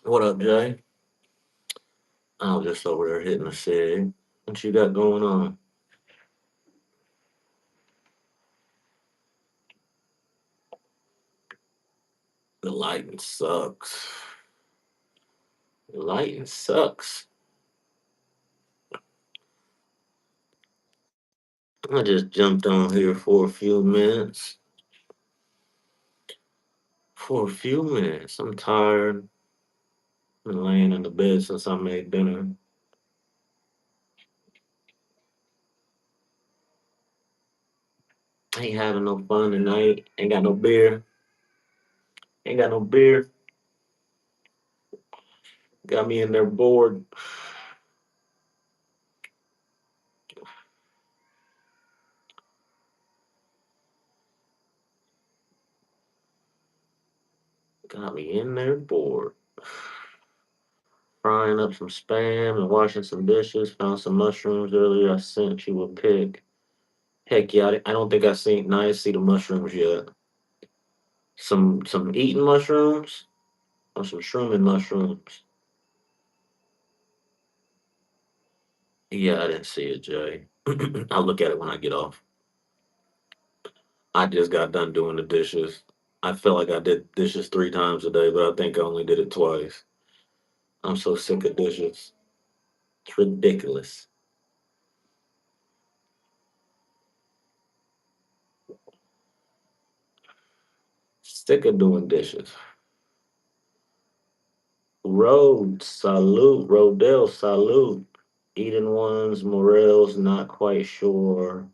What up, Jay? I was just over there hitting a cig. What you got going on? The lighting sucks. The lighting sucks. I just jumped on here for a few minutes. For a few minutes. I'm tired. Been laying in the bed since I made dinner. Ain't having no fun tonight. Ain't got no beer. Ain't got no beer. Got me in there bored. Got me in there bored. Frying up some spam and washing some dishes. Found some mushrooms earlier. I sent you a pic. Heck yeah, I don't think I've seen. I see the mushrooms yet. Some eating mushrooms or some shrooming mushrooms. Yeah, I didn't see it, Jay. I'll look at it when I get off. I just got done doing the dishes. I feel like I did dishes 3 times a day, but I think I only did it twice. I'm so sick of dishes. It's ridiculous. Sick of doing dishes. Road salute, Rodell salute. Eden ones, Morels, not quite sure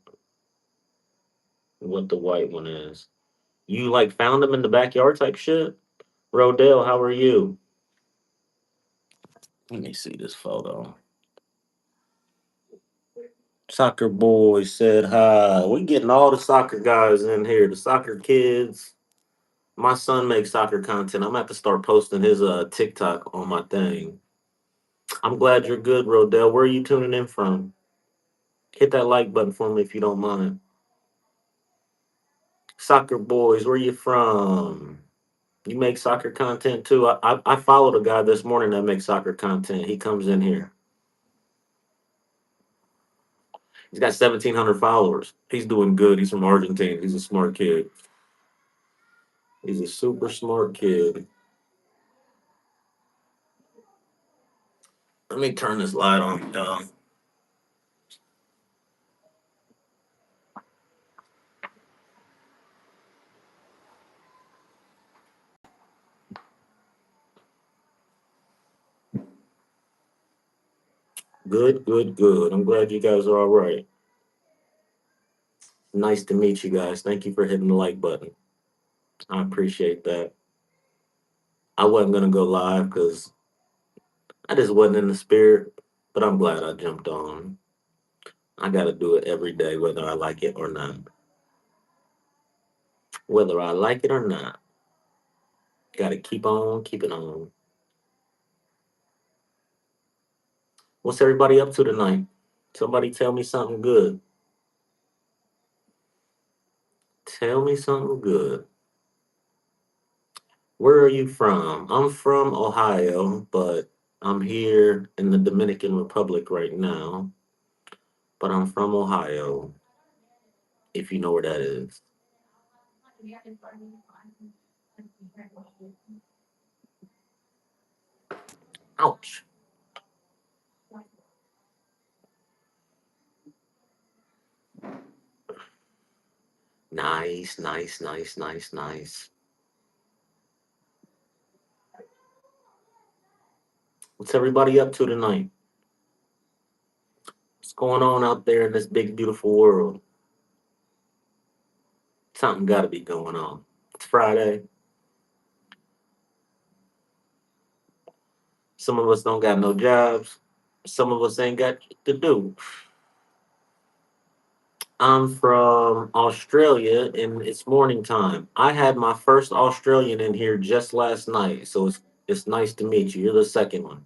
what the white one is. You like found them in the backyard type shit? Rodell, how are you? Let me see this photo. Soccer boy said hi. We getting all the soccer guys in here, the soccer kids. My son makes soccer content. I'm gonna have to start posting his TikTok on my thing. I'm glad you're good, Rodell. Where are you tuning in from? Hit that like button for me if you don't mind. Soccer boys, where you from? You make soccer content too. I followed a guy this morning that makes soccer content. He comes in here. He's got 1,700 followers. He's doing good. He's from Argentina. He's a smart kid. He's a super smart kid. Let me turn this light on. Good, good, good. I'm glad you guys are all right. Nice to meet you guys. Thank you for hitting the like button. I appreciate that. I wasn't gonna go live because I just wasn't in the spirit, but I'm glad I jumped on. I got to do it every day, whether I like it or not. Whether I like it or not, got to keep on keeping on. What's everybody up to tonight? Somebody tell me something good. Tell me something good. Where are you from? I'm from Ohio, but I'm here in the Dominican Republic right now. But I'm from Ohio, if you know where that is. Ouch. Nice, nice, nice, nice, nice. What's everybody up to tonight? What's going on out there in this big, beautiful world? Something got to be going on. It's Friday. Some of us don't got no jobs. Some of us ain't got shit to do. I'm from Australia and it's morning time. I had my first Australian in here just last night, so it's nice to meet you. You're the second one.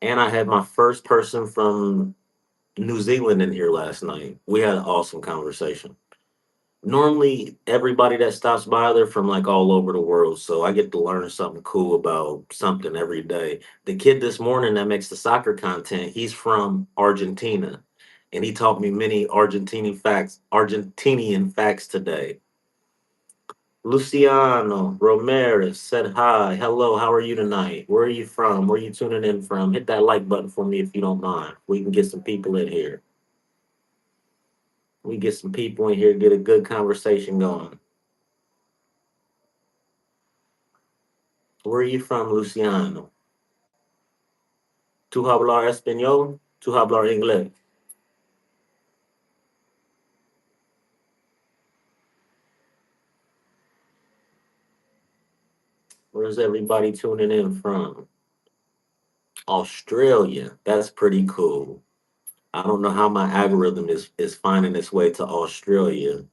And I had my first person from New Zealand in here last night. We had an awesome conversation. Normally everybody that stops by, they're from like all over the world, so I get to learn something cool about something every day. The kid this morning that makes the soccer content, he's from Argentina, and he taught me many Argentinian facts today. Luciano Ramirez said hi, hello, how are you tonight? Where are you from? Where are you tuning in from? Hit that like button for me if you don't mind. We can get some people in here. We get some people in here, get a good conversation going. Where are you from, Luciano? ¿Tú hablar español? ¿Tú hablar inglés? Where's everybody tuning in from? Australia. That's pretty cool. I don't know how my algorithm is finding its way to Australia,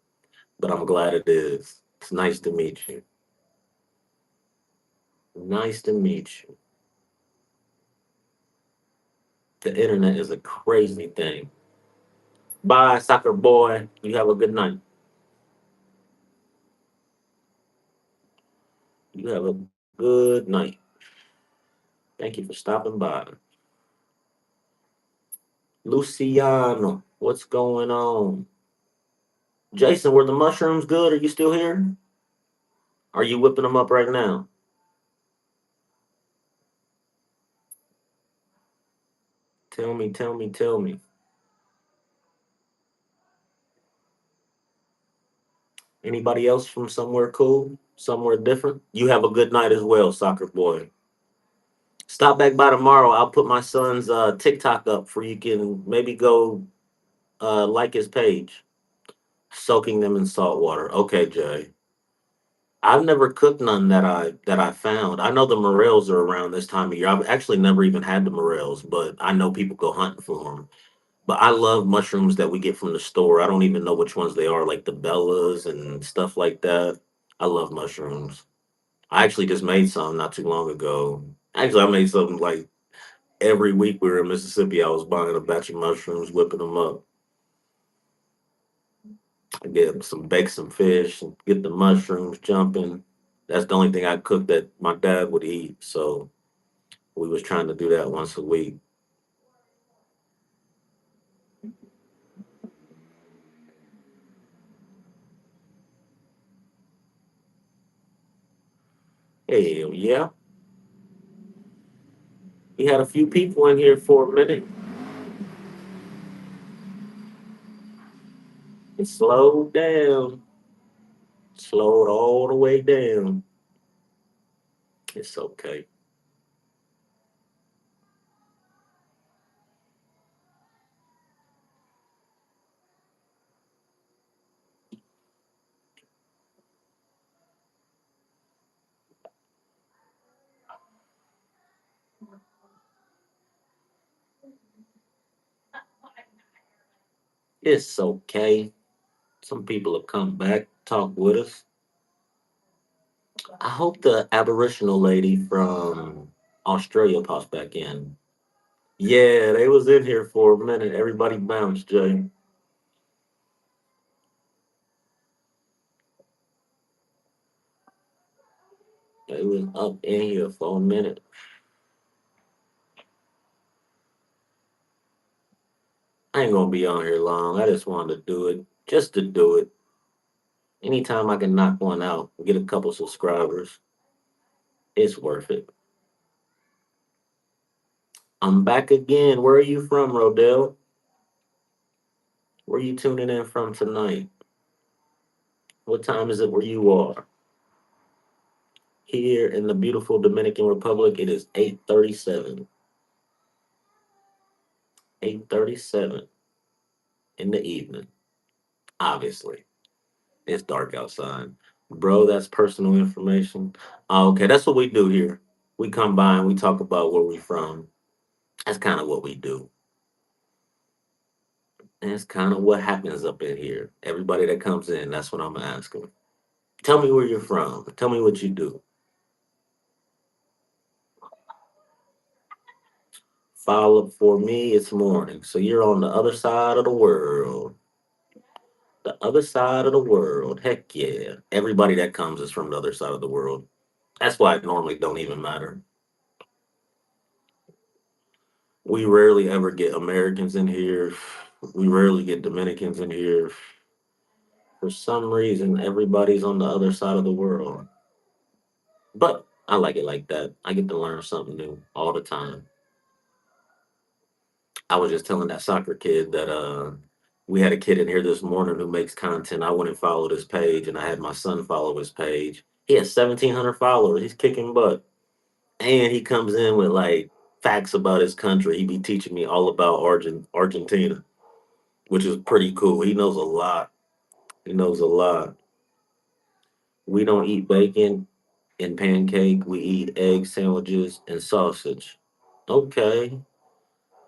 but I'm glad it is. It's nice to meet you. Nice to meet you. The internet is a crazy thing. Bye, soccer boy. You have a good night. You have a good night. Thank you for stopping by. Luciano, what's going on? Jason, were the mushrooms good? Are you still here? Are you whipping them up right now? Tell me, tell me, tell me. Anybody else from somewhere cool? Somewhere different? You have a good night as well, soccer boy. Stop back by tomorrow. I'll put my son's TikTok up for you can maybe go like his page. Soaking them in salt water. Okay, Jay. I've never cooked none that I found. I know the morels are around this time of year. I've actually never even had the morels, but I know people go hunting for them. But I love mushrooms that we get from the store. I don't even know which ones they are, like the Bellas and stuff like that. I love mushrooms. I actually just made some not too long ago. Actually, I made something like every week we were in Mississippi. I was buying a batch of mushrooms, whipping them up. I get some bake some fish, get the mushrooms jumping. That's the only thing I cooked that my dad would eat. So we was trying to do that once a week. Hell yeah. We had a few people in here for a minute. It slowed down. Slowed all the way down. It's okay. It's okay. Some people have come back, talk with us. I hope the Aboriginal lady from Australia pops back in. Yeah, they was in here for a minute. Everybody bounced, Jay. They was up in here for a minute. I ain't gonna be on here long. I just wanted to do it. Just to do it. Anytime I can knock one out, get a couple subscribers, it's worth it. I'm back again. Where are you from, Rodell? Where you tuning in from tonight? What time is it where you are? Here in the beautiful Dominican Republic, it is 8:37. 8:37 in the evening. Obviously, it's dark outside. Bro, that's personal information. Okay, that's what we do here. We come by and we talk about where we from. That's kind of what we do. And it's kind of what happens up in here. Everybody that comes in, that's what I'm asking. Tell me where you're from. Tell me what you do. Follow for me, it's morning. So you're on the other side of the world. The other side of the world. Heck yeah. Everybody that comes is from the other side of the world. That's why it normally don't even matter. We rarely ever get Americans in here. We rarely get Dominicans in here. For some reason, everybody's on the other side of the world. But I like it like that. I get to learn something new all the time. I was just telling that soccer kid that we had a kid in here this morning who makes content. I went and followed his page and I had my son follow his page. He has 1,700 followers. He's kicking butt. And he comes in with like facts about his country. He be teaching me all about Argentina, which is pretty cool. He knows a lot. He knows a lot. We don't eat bacon and pancake. We eat egg sandwiches and sausage. Okay.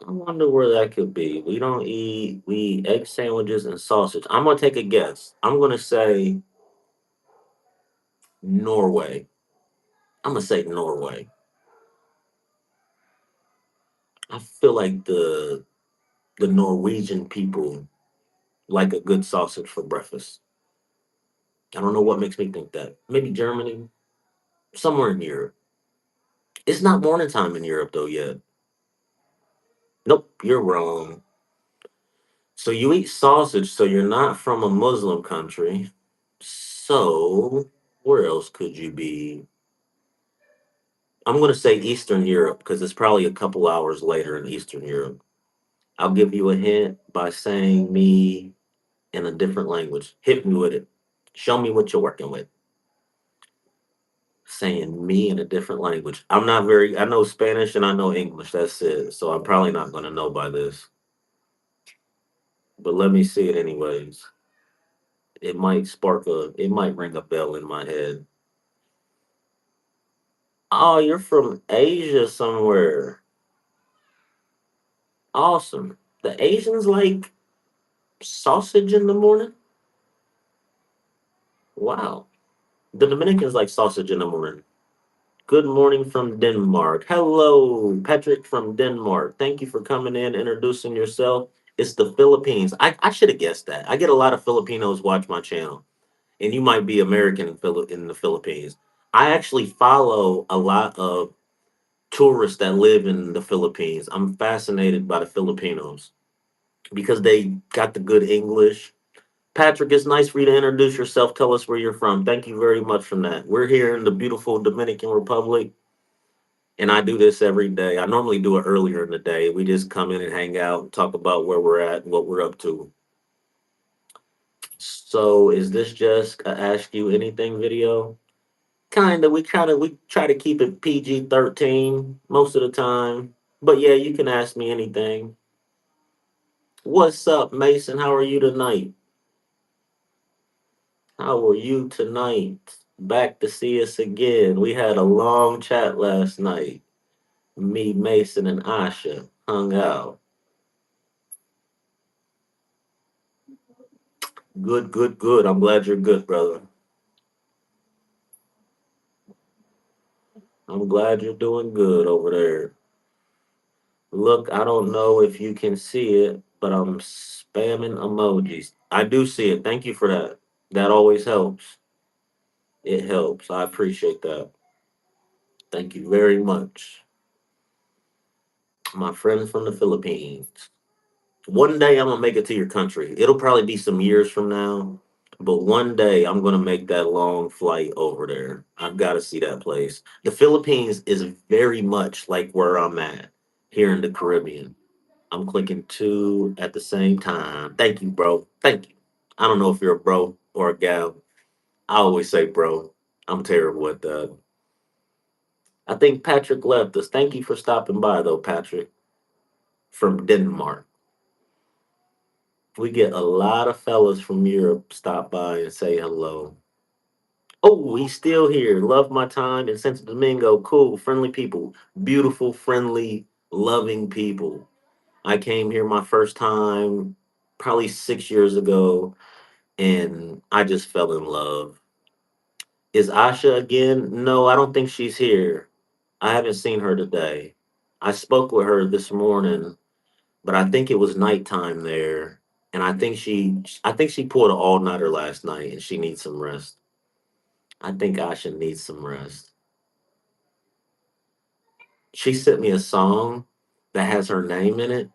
I wonder where that could be. We eat egg sandwiches and sausage. I'm gonna take a guess. I'm gonna say Norway. I'm gonna say Norway. I feel like the Norwegian people like a good sausage for breakfast. I don't know what makes me think that. Maybe Germany, somewhere in Europe. It's not morning time in Europe though yet. Nope, you're wrong. So you eat sausage, so you're not from a Muslim country. So where else could you be? I'm going to say Eastern Europe because it's probably a couple hours later in Eastern Europe. I'll give you a hint by saying me in a different language. Hit me with it. Show me what you're working with. Saying me in a different language. I know Spanish and I know English. That's it. So I'm probably not going to know by this. But let me see it anyways. It might ring a bell in my head. Oh, you're from Asia somewhere. Awesome. The Asians like sausage in the morning? Wow. The Dominicans like sausage in the morning. Good morning from Denmark. Hello, Patrick from Denmark. Thank you for coming in, introducing yourself. It's the Philippines. I should have guessed that. I get a lot of Filipinos watch my channel, and you might be American in the Philippines. I actually follow a lot of tourists that live in the Philippines. I'm fascinated by the Filipinos because they got the good English. Patrick, it's nice for you to introduce yourself. Tell us where you're from. Thank you very much for that. We're here in the beautiful Dominican Republic, and I do this every day. I normally do it earlier in the day. We just come in and hang out, and talk about where we're at and what we're up to. So, is this just a ask you anything video? Kinda. We try to keep it PG-13 most of the time. But yeah, you can ask me anything. What's up, Mason? How are you tonight? How are you tonight? Back to see us again. We had a long chat last night. Me, Mason, and Asha hung out. Good, good, good. I'm glad you're good, brother. I'm glad you're doing good over there. Look, I don't know if you can see it, but I'm spamming emojis. I do see it. Thank you for that. That always helps. It helps. I appreciate that. Thank you very much. My friend from the Philippines. One day I'm gonna make it to your country. It'll probably be some years from now, but one day I'm gonna make that long flight over there. I've got to see that place. The Philippines is very much like where I'm at here in the Caribbean. I'm clicking two at the same time. Thank you, bro. Thank you. I don't know if you're a bro or a gal. I always say, bro, I'm terrible at that. I think Patrick left us. Thank you for stopping by, though, Patrick, from Denmark. We get a lot of fellas from Europe stop by and say hello. Oh, he's still here. Love my time in Santo Domingo. Cool, friendly people. Beautiful, friendly, loving people. I came here my first time probably 6 years ago, and I just fell in love. Is Asha again? No, I don't think she's here. I haven't seen her today. I spoke with her this morning, but I think it was nighttime there, and I think she pulled an all nighter last night, and she needs some rest. I think Asha needs some rest. She sent me a song that has her name in it.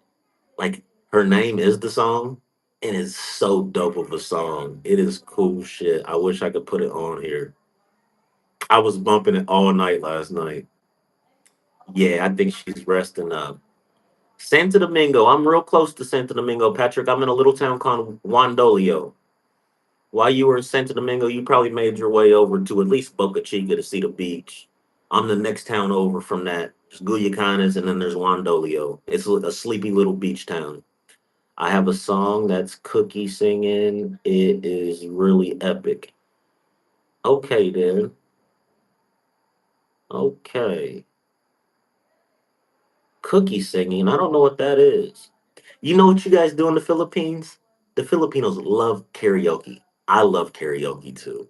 Like her name is the song, and it's so dope of a song. It is cool shit. I wish I could put it on here. I was bumping it all night last night. Yeah, I think she's resting up. Santo Domingo. I'm real close to Santo Domingo, Patrick. I'm in a little town called Wandolio. While you were in Santo Domingo, you probably made your way over to at least Boca Chica to see the beach. I'm the next town over from that. There's Guyacanes and then there's Wandolio. It's a sleepy little beach town. I have a song that's Cookie singing. It is really epic. Okay, then. Okay. Cookie singing. I don't know what that is. You know what you guys do in the Philippines? The Filipinos love karaoke. I love karaoke too.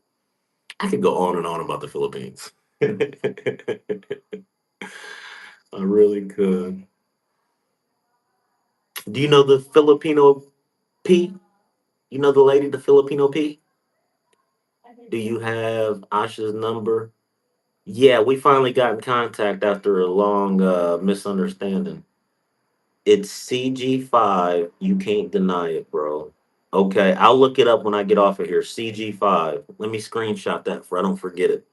I could go on and on about the Philippines. I really could. Do you know the Filipino P? You know the lady, the Filipino P? Do you have Asha's number? Yeah, we finally got in contact after a long misunderstanding. It's CG5. You can't deny it, bro. Okay, I'll look it up when I get off of here. CG5. Let me screenshot that for I don't forget it.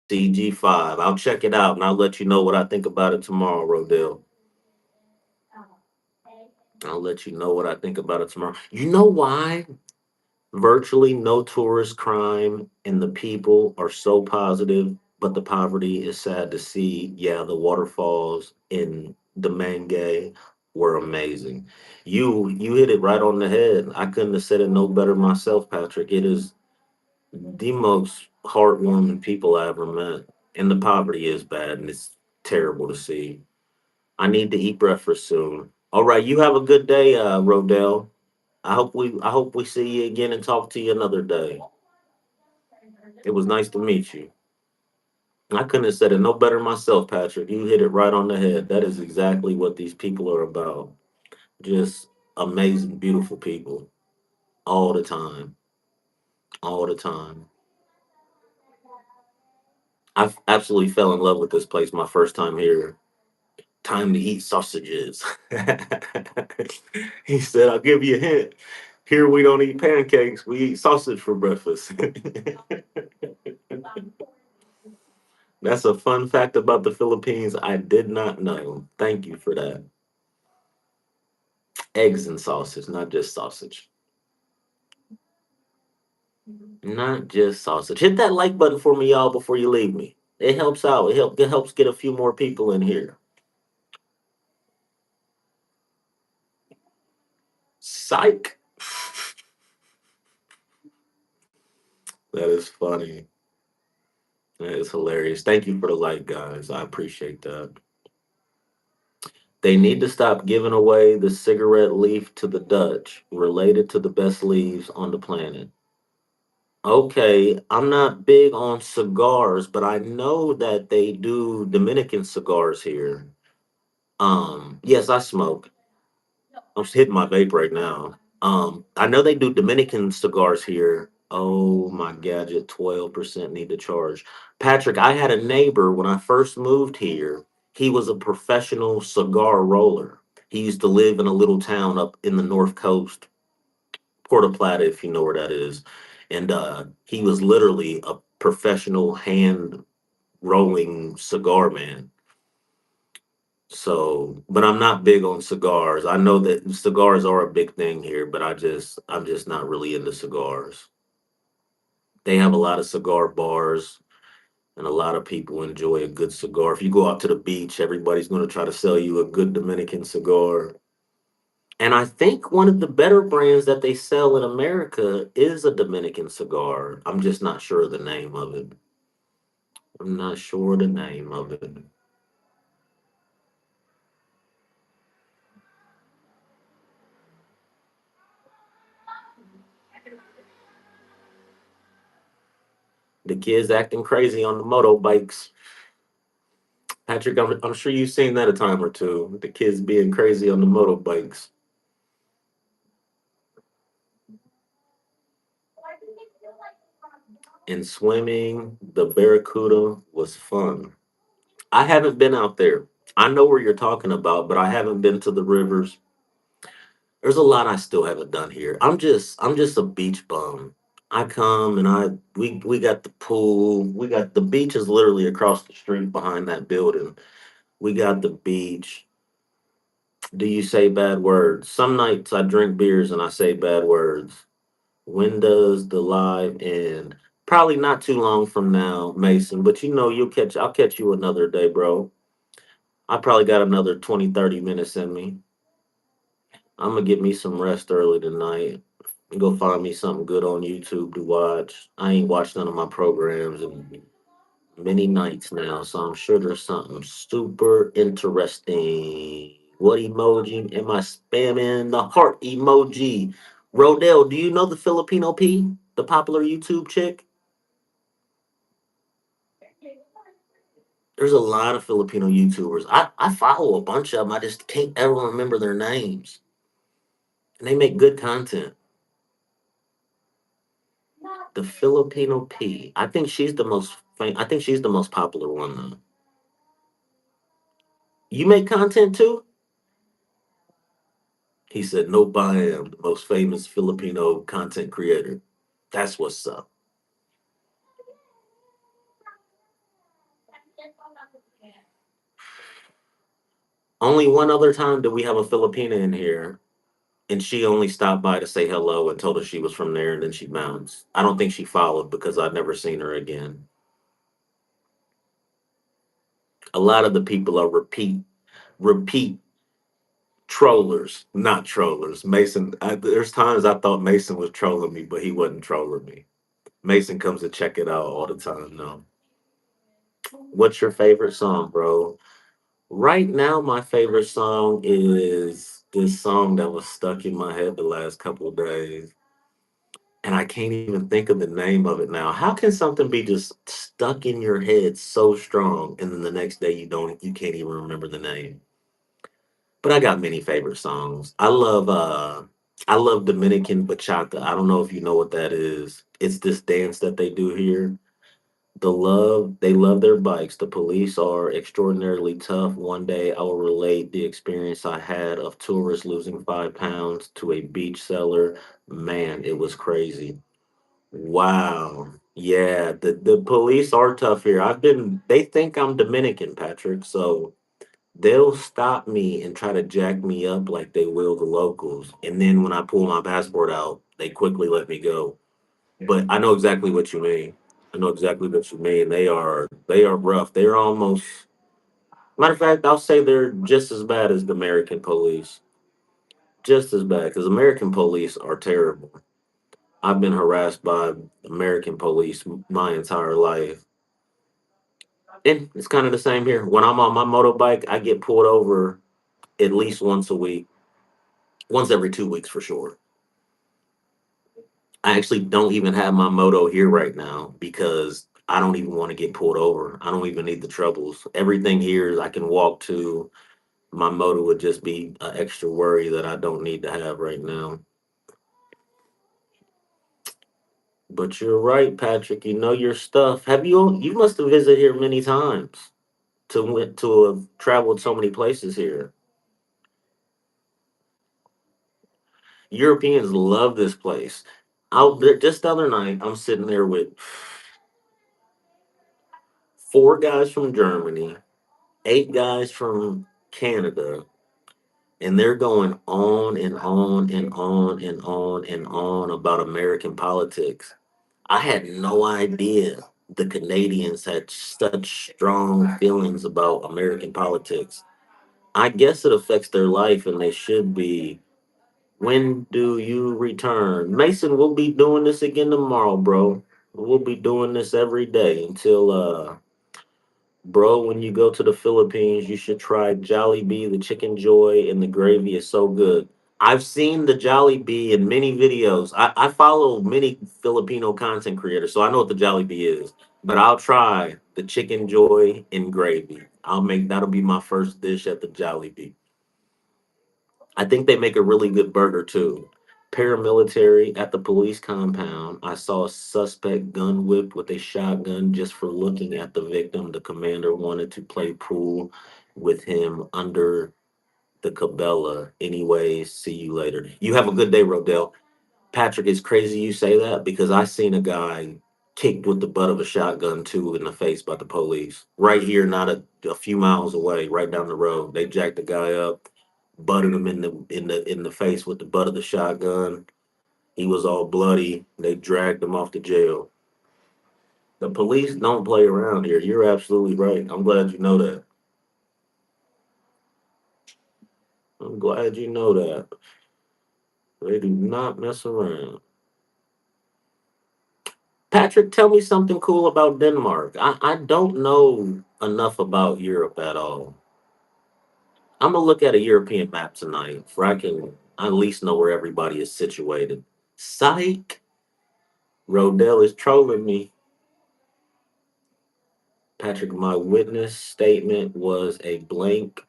CG5. I'll check it out and I'll let you know what I think about it tomorrow, Rodell. I'll let you know what I think about it tomorrow. You know why? Virtually no tourist crime and the people are so positive, but the poverty is sad to see. Yeah, the waterfalls in the Mangay were amazing. You hit it right on the head. I couldn't have said it no better myself, Patrick. It is the most heartwarming people I ever met. And the poverty is bad and it's terrible to see. I need to eat breakfast soon. All right, you have a good day, Rodell. I hope we see you again and talk to you another day. It was nice to meet you. I couldn't have said it no better myself, Patrick. You hit it right on the head. That is exactly what these people are about. Just amazing, beautiful people all the time. All the time. Absolutely fell in love with this place my first time here. Time to eat sausages. He said, I'll give you a hint. Here we don't eat pancakes, we eat sausage for breakfast. That's a fun fact about the Philippines I did not know. Thank you for that. Eggs and sausage, not just sausage. Not just sausage. Hit that like button for me, y'all, before you leave me. It helps out. It helps get a few more people in here. Psych. That is funny. That is hilarious. Thank you for the like, guys. I appreciate that. They need to stop giving away the cigarette leaf to the Dutch, related to the best leaves on the planet. Okay, I'm not big on cigars, but I know that they do Dominican cigars here. Yes, I smoke. I'm just hitting my vape right now. I know they do Dominican cigars here. Oh my gadget, 12% need to charge. Patrick, I had a neighbor when I first moved here. He was a professional cigar roller. He used to live in a little town up in the North Coast, Puerto Plata, if you know where that is. And he was literally a professional hand rolling cigar man. So, but I'm not big on cigars. I know that cigars are a big thing here, but I'm just not really into cigars. They have a lot of cigar bars, and a lot of people enjoy a good cigar. If you go out to the beach, everybody's going to try to sell you a good Dominican cigar. And I think one of the better brands that they sell in America is a Dominican cigar. I'm just not sure of the name of it. I'm not sure the name of it. The kids acting crazy on the motorbikes. Patrick, I'm sure you've seen that a time or two. The kids being crazy on the motorbikes. And swimming, the Barracuda was fun. I haven't been out there. I know where you're talking about, but I haven't been to the rivers. There's a lot I still haven't done here. I'm just a beach bum. I come and we got the pool. We got the beach is literally across the street behind that building. We got the beach. Do you say bad words? Some nights I drink beers and I say bad words. When does the live end? Probably not too long from now, Mason, but you know I'll catch you another day, bro. I probably got another 20, 30 minutes in me. I'm gonna get me some rest early tonight. Go find me something good on YouTube to watch. I ain't watched none of my programs in many nights now, so I'm sure there's something super interesting. What emoji am I spamming? The heart emoji. Rodell, do you know the Filipino P? The popular YouTube chick? There's a lot of Filipino YouTubers. I follow a bunch of them. I just can't ever remember their names. And they make good content. The Filipino P. I think she's the I think she's the most popular one though. You make content too? He said, "Nope, I am the most famous Filipino content creator." That's what's up. Only one other time did we have a Filipina in here, and she only stopped by to say hello and told us she was from there, and then she bounced. I don't think she followed because I'd never seen her again. A lot of the people are repeat trollers, not trollers. Mason, there's times I thought Mason was trolling me, but he wasn't trolling me. Mason comes to check it out all the time. No. What's your favorite song, bro? Right now, my favorite song is this song that was stuck in my head the last couple of days. And I can't even think of the name of it now. How can something be just stuck in your head so strong and then the next day you can't even remember the name? But I got many favorite songs. I love Dominican bachata. I don't know if you know what that is. It's this dance that they do here. They love their bikes. The police are extraordinarily tough. One day I will relate the experience I had of tourists losing 5 pounds to a beach seller. Man, it was crazy. Wow. Yeah, the police are tough here. They think I'm Dominican, Patrick, so they'll stop me and try to jack me up like they will the locals. And then when I pull my passport out, they quickly let me go. But I know exactly what you mean. I know exactly what you mean. They are rough. They're almost matter of fact, I'll say they're just as bad as the American police. Just as bad because American police are terrible. I've been harassed by American police my entire life. And it's kind of the same here. When I'm on my motorbike, I get pulled over at least once a week, once every 2 weeks for sure. I actually don't even have my moto here right now because I don't even want to get pulled over. I don't even need the troubles. Everything here is I can walk to. My moto would just be an extra worry that I don't need to have right now. But you're right, Patrick. You know your stuff. You must have visited here many times to have traveled so many places here. Europeans love this place. Out there just the other night, I'm sitting there with four guys from Germany, eight guys from Canada, and they're going on and on and on and on and on about American politics. I had no idea the Canadians had such strong feelings about American politics. I guess it affects their life and they should be. When do you return? Mason, we'll be doing this again tomorrow, bro. We'll be doing this every day until bro, when you go to the Philippines, you should try Jollibee. The chicken joy and the gravy is so good. I've seen the Jollibee in many videos. I follow many Filipino content creators, so I know what the Jollibee is. But I'll try the chicken joy and gravy. That'll be my first dish at the Jollibee. I think they make a really good burger too. Paramilitary at the police compound. I saw a suspect gun whipped with a shotgun just for looking at the victim. The commander wanted to play pool with him under the Cabela. Anyways, see you later. You have a good day, Rodell. Patrick, it's crazy you say that because I seen a guy kicked with the butt of a shotgun too in the face by the police. Right here, not a few miles away, right down the road. They jacked the guy up, butted him in the face with the butt of the shotgun. He was all bloody. They dragged him off to jail. The police don't play around here. You're absolutely right. I'm glad you know that. I'm glad you know that. They do not mess around. Patrick, tell me something cool about Denmark. I don't know enough about Europe at all. I'm gonna look at a European map tonight, for I can at least know where everybody is situated. Psych, Rodell is trolling me. Patrick, my witness statement was a blank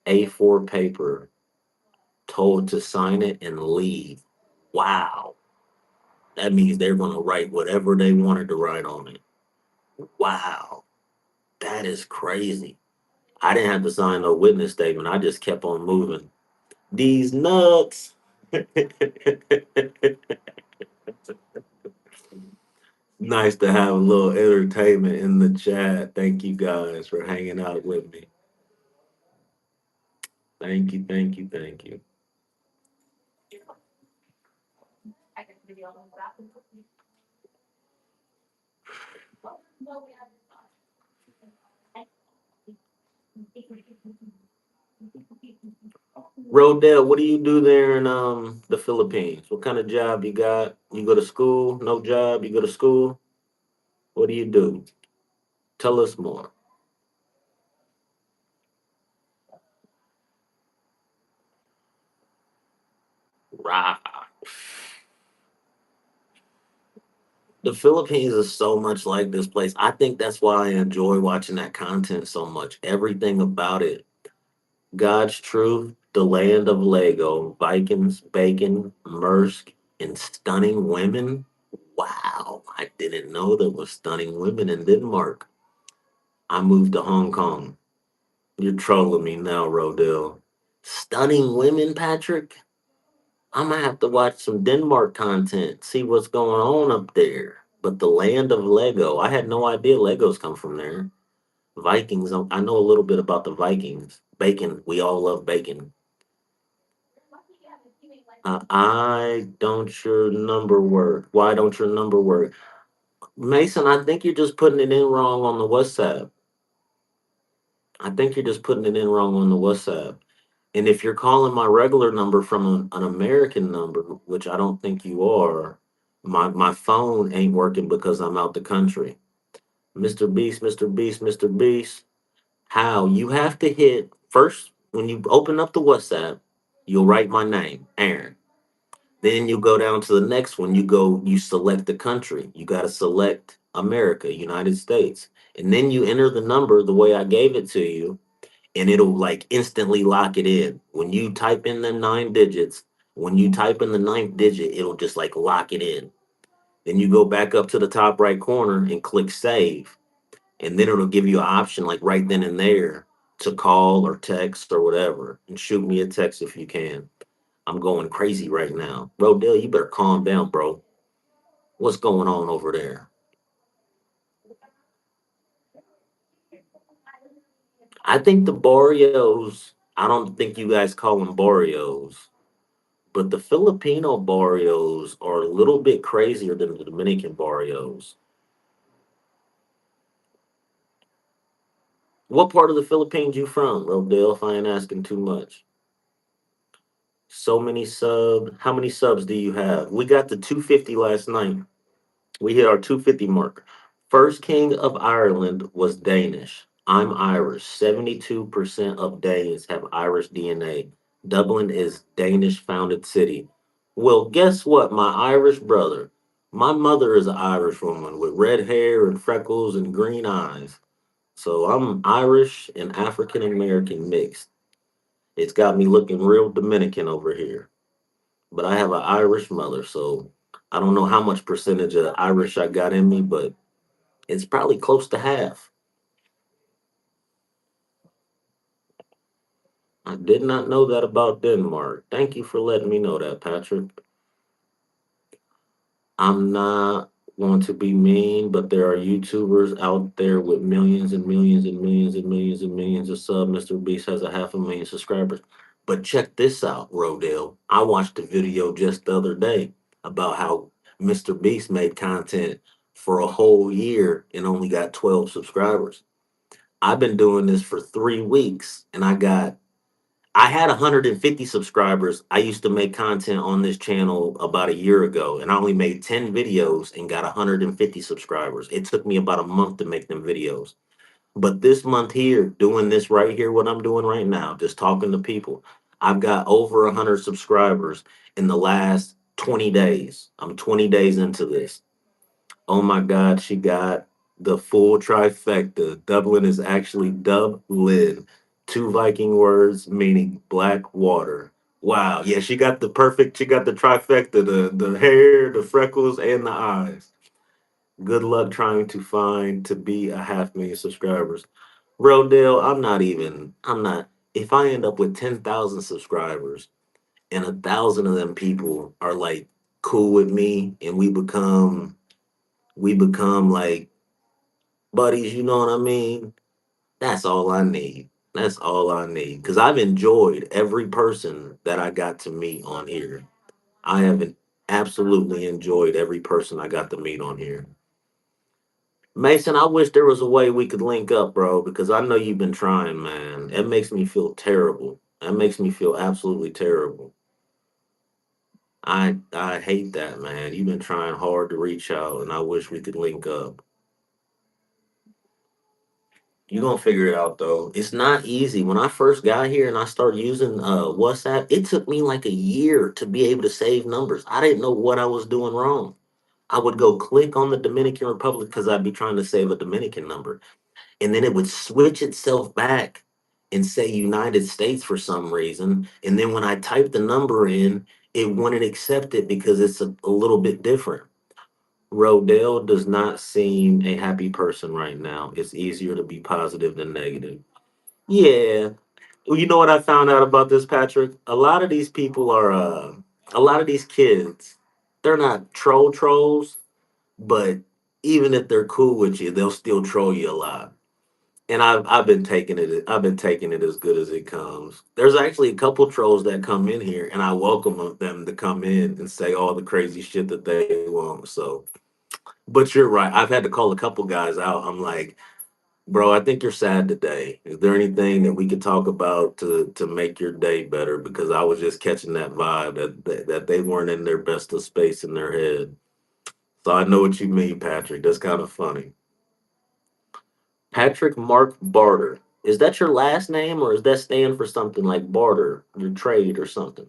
A4 paper, told to sign it and leave. Wow, that means they're gonna write whatever they wanted to write on it. Wow, that is crazy. I didn't have to sign no witness statement. I just kept on moving. These nuts. Nice to have a little entertainment in the chat. Thank you guys for hanging out with me. Thank you, thank you, thank you. Rodell, what do you do there in the Philippines? What kind of job you got? You go to school? No job? You go to school? What do you do? Tell us more. Rah. The Philippines is so much like this place. I think that's why I enjoy watching that content so much. Everything about it. God's truth, the land of Lego, Vikings, bacon, Mersk, and stunning women. Wow, I didn't know there was stunning women in Denmark. I moved to Hong Kong. You're trolling me now, Rodell. Stunning women, Patrick? I'm gonna have to watch some Denmark content, see what's going on up there. But the land of Lego, I had no idea Legos come from there. Vikings, I know a little bit about the Vikings. Bacon, we all love bacon. I don't your number work. Why don't your number work? Mason, I think you're just putting it in wrong on the WhatsApp. I think you're just putting it in wrong on the WhatsApp. And if you're calling my regular number from an American number, which I don't think you are, my phone ain't working because I'm out the country. Mr. Beast, Mr. Beast, Mr. Beast. How? You have to hit first when you open up the WhatsApp, you'll write my name, Aaron. Then you go down to the next one. You select the country. You got to select America, United States. And then you enter the number the way I gave it to you, and it'll like instantly lock it in. When you type in them 9 digits, when you type in the ninth digit, it'll just like lock it in. Then you go back up to the top right corner and click save. And then it'll give you an option like right then and there to call or text or whatever. And shoot me a text if you can. I'm going crazy right now. Rodell, you better calm down, bro. What's going on over there? I think the barrios, I don't think you guys call them barrios, but the Filipino barrios are a little bit crazier than the Dominican barrios. What part of the Philippines you from, Rodale, if I ain't asking too much? So many subs. How many subs do you have? We got the 250 last night. We hit our 250 mark. First king of Ireland was Danish. I'm Irish. 72% of Danes have Irish DNA. Dublin is Danish founded city. Well, guess what, my Irish brother? My mother is an Irish woman with red hair and freckles and green eyes. So I'm Irish and African American mixed. It's got me looking real Dominican over here. But I have an Irish mother, so I don't know how much percentage of Irish I got in me, but it's probably close to half. I did not know that about Denmark. Thank you for letting me know that, Patrick. I'm not want to be mean, but there are YouTubers out there with millions and millions and millions and millions and millions of subs. Mr. Beast has a half a million subscribers. But check this out, Rodale. I watched a video just the other day about how Mr. Beast made content for a whole year and only got 12 subscribers. I've been doing this for 3 weeks and I had 150 subscribers. I used to make content on this channel about a year ago, and I only made 10 videos and got 150 subscribers. It took me about a month to make them videos. But this month here, doing this right here, what I'm doing right now, just talking to people, I've got over 100 subscribers in the last 20 days. I'm 20 days into this. Oh my God, she got the full trifecta. Dublin is actually Dublin. Two Viking words meaning black water. Wow. Yeah, she got the trifecta, the hair, the freckles, and the eyes. Good luck trying to find to be a half million subscribers. Rodale, I'm not, if I end up with 10,000 subscribers and 1,000 of them people are like cool with me and we become like buddies, you know what I mean? That's all I need. That's all I need. Because I've enjoyed every person that I got to meet on here. I have absolutely enjoyed every person I got to meet on here. Mason, I wish there was a way we could link up, bro, because I know you've been trying, man. It makes me feel terrible. That makes me feel absolutely terrible. I hate that, man. You've been trying hard to reach out, and I wish we could link up. You're gonna figure it out though. It's not easy. When I first got here and I started using WhatsApp, it took me like a year to be able to save numbers. I didn't know what I was doing wrong. I would go click on the Dominican Republic because I'd be trying to save a Dominican number. And then it would switch itself back and say United States for some reason. And then when I typed the number in, it wouldn't accept it because it's a little bit different. Rodell does not seem a happy person right now. It's easier to be positive than negative. Yeah. Well, you know what I found out about this, Patrick? A lot of these people are, a lot of these kids, they're not trolls, but even if they're cool with you, they'll still troll you a lot. And I've been taking it as good as it comes. There's actually a couple trolls that come in here, and I welcome them to come in and say all the crazy shit that they want. So but you're right. I've had to call a couple guys out. I'm like, bro, I think you're sad today. Is there anything that we could talk about to make your day better? Because I was just catching that vibe that they weren't in their best of space in their head. So I know what you mean, Patrick. That's kind of funny. Patrick Mark Barter. Is that your last name or is that stand for something like barter, your trade or something?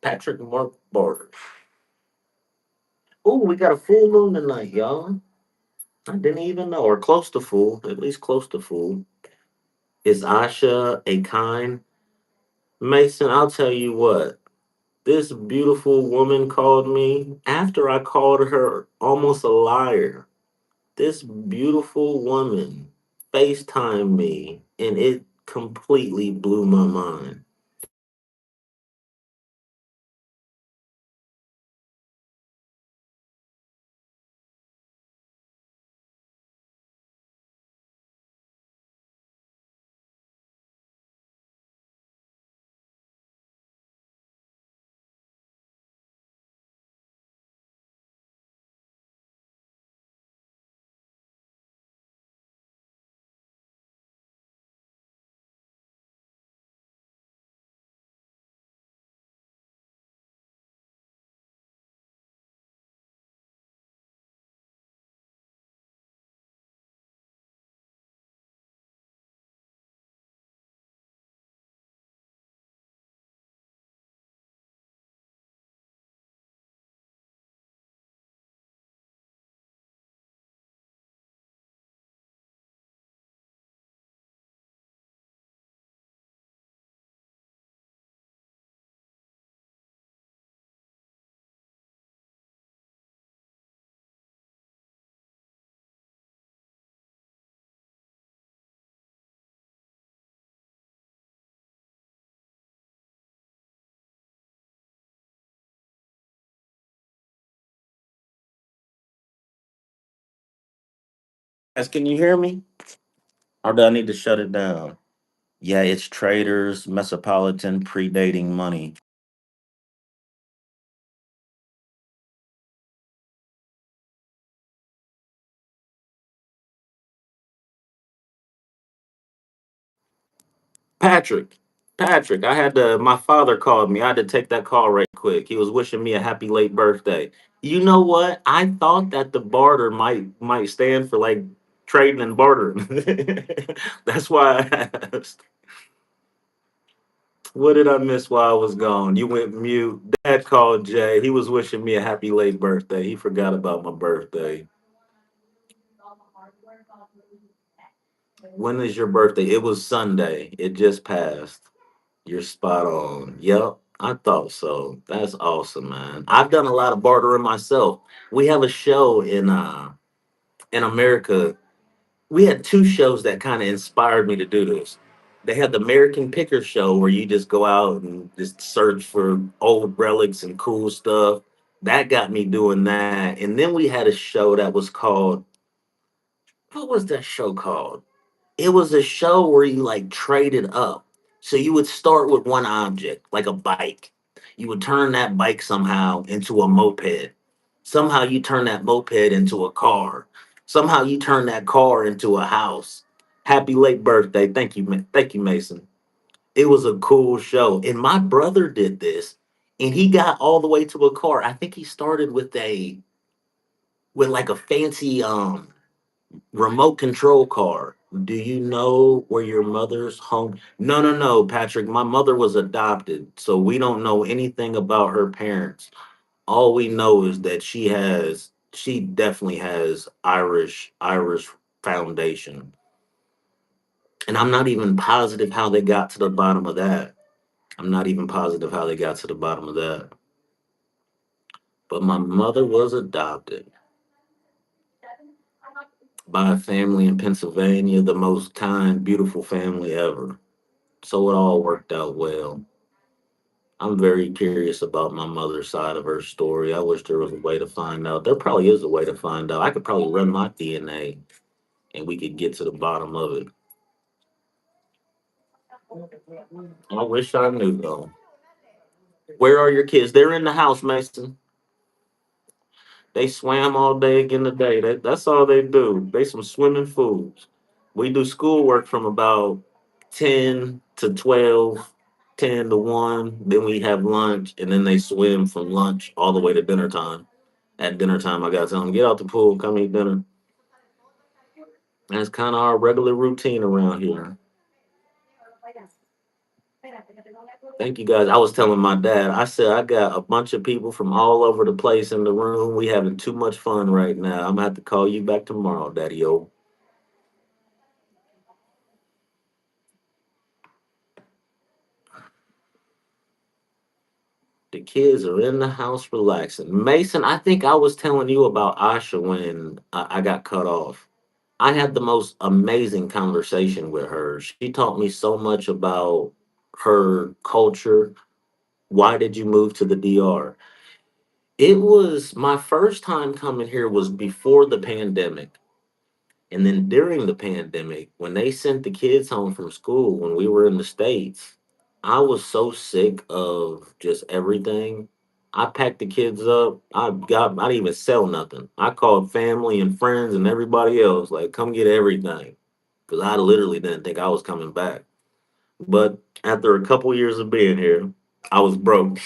Patrick Mark Barter. Oh, we got a full moon tonight, y'all. I didn't even know, or close to full, at least close to full. Is Asha a kind? Mason, I'll tell you what. This beautiful woman called me after I called her almost a liar. This beautiful woman FaceTimed me and it completely blew my mind. Guys, can you hear me? Or do I need to shut it down? Yeah, it's traders, Mesopolitan, predating money. Patrick, Patrick, I had to, my father called me. I had to take that call right quick. He was wishing me a happy late birthday. You know what? I thought that the barter might stand for like trading and bartering. That's why I asked. What did I miss while I was gone? You went mute. Dad called Jay. He was wishing me a happy late birthday. He forgot about my birthday. When is your birthday? It was Sunday. It just passed. You're spot on. Yep, I thought so. That's awesome, man. I've done a lot of bartering myself. We have a show in America. We had two shows that kind of inspired me to do this. They had the American Picker Show where you just go out and just search for old relics and cool stuff. That got me doing that. And then we had a show that was called, what was that show called? It was a show where you like traded up. So you would start with one object, like a bike. You would turn that bike somehow into a moped. Somehow you turn that moped into a car. Somehow you turn that car into a house. Happy late birthday. Thank you, thank you, Mason. It was a cool show. And my brother did this and he got all the way to a car. I think he started with like a fancy remote control car. Do you know where your mother's home? No, no, no, Patrick. My mother was adopted, so we don't know anything about her parents. All we know is that she definitely has Irish foundation. And I'm not even positive how they got to the bottom of that. I'm not even positive how they got to the bottom of that. But my mother was adopted by a family in Pennsylvania, the most kind, beautiful family ever. So it all worked out well. I'm very curious about my mother's side of her story. I wish there was a way to find out. There probably is a way to find out. I could probably run my DNA and we could get to the bottom of it. I wish I knew though. Where are your kids? They're in the house, Mason. They swam all day again today. That's all they do. They some swimming fools. We do schoolwork from about 10 to 12, 10 to 1. Then we have lunch, and then they swim from lunch all the way to dinner time. At dinner time, I got to tell them, get out the pool, come eat dinner. That's kind of our regular routine around here. Thank you guys. I was telling my dad, I said, I got a bunch of people from all over the place in the room. We having too much fun right now. I'm going to have to call you back tomorrow, Daddy O. The kids are in the house relaxing. Mason, I think I was telling you about Asha when I got cut off. I had the most amazing conversation with her. She taught me so much about her culture. Why did you move to the DR? It was my first time coming here was before the pandemic. And then during the pandemic, when they sent the kids home from school when we were in the States, I was so sick of just everything. I packed the kids up. I didn't even sell nothing. I called family and friends and everybody else, like, come get everything. Because I literally didn't think I was coming back. But after a couple years of being here, I was broke.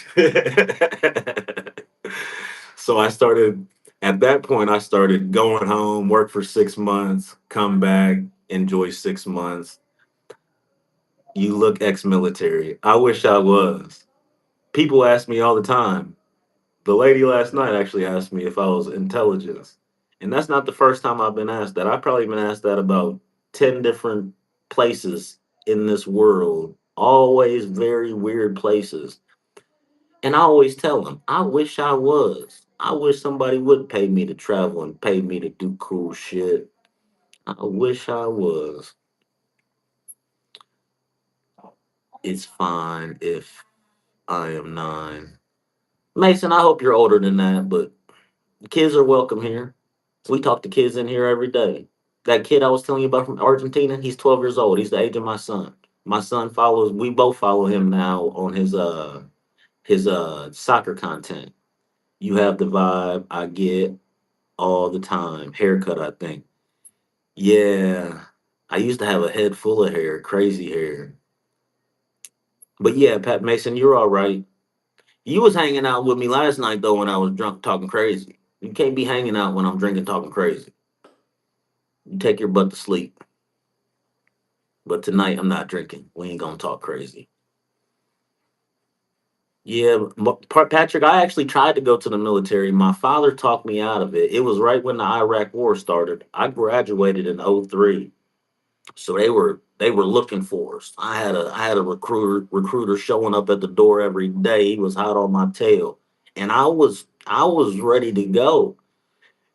So at that point, I started going home, work for 6 months, come back, enjoy 6 months. You look ex military. I wish I was. People ask me all the time. The lady last night actually asked me if I was intelligence. And that's not the first time I've been asked that. I've probably been asked that about 10 different places in this world, always very weird places. And I always tell them, I wish I was. I wish somebody would pay me to travel and pay me to do cool shit. I wish I was. It's fine if I am nine. Mason, I hope you're older than that, but kids are welcome here. We talk to kids in here every day. That kid I was telling you about from Argentina, he's 12 years old. He's the age of my son. My son follows. We both follow him now on his soccer content. You have the vibe I get all the time. Haircut, I think. Yeah, I used to have a head full of hair, crazy hair. But yeah, Pat Mason, you're all right. You was hanging out with me last night though when I was drunk talking crazy. You can't be hanging out when I'm drinking talking crazy. You take your butt to sleep. But tonight I'm not drinking. We ain't gonna talk crazy. Yeah, Patrick, I actually tried to go to the military. My father talked me out of it. It was right when the Iraq war started. I graduated in '03. So they were looking for us. I had a recruiter showing up at the door every day. He was hot on my tail. And I was ready to go.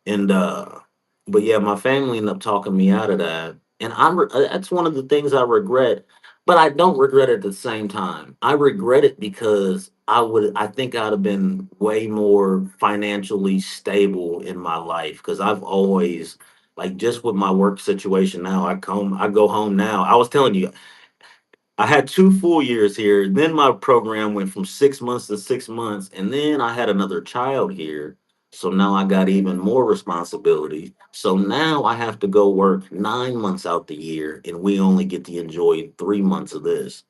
And but yeah, my family ended up talking me out of that. And that's one of the things I regret, but I don't regret it at the same time. I regret it because I think I'd have been way more financially stable in my life because I've always like just with my work situation now, I go home now. I was telling you, I had 2 full years here, then my program went from 6 months to 6 months, and then I had another child here, so now I got even more responsibility. So now I have to go work 9 months out the year, and we only get to enjoy 3 months of this.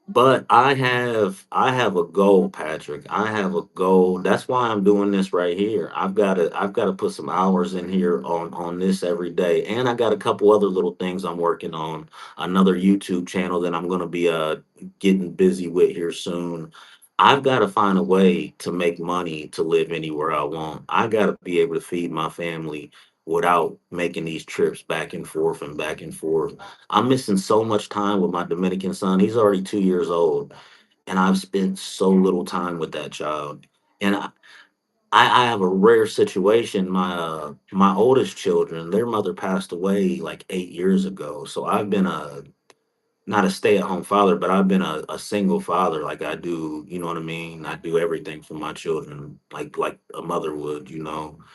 But I have a goal, Patrick. I have a goal. That's why I'm doing this right here. I've got to put some hours in here on this every day. And I got a couple other little things I'm working on. Another YouTube channel that I'm going to be getting busy with here soon. I've got to find a way to make money to live anywhere I want. I got to be able to feed my family without making these trips back and forth and back and forth. I'm missing so much time with my Dominican son. He's already 2 years old, and I've spent so little time with that child. And I have a rare situation. My oldest children, their mother passed away like 8 years ago. So I've been not a stay-at-home father, but I've been a single father. Like I do, you know what I mean? I do everything for my children, like a mother would.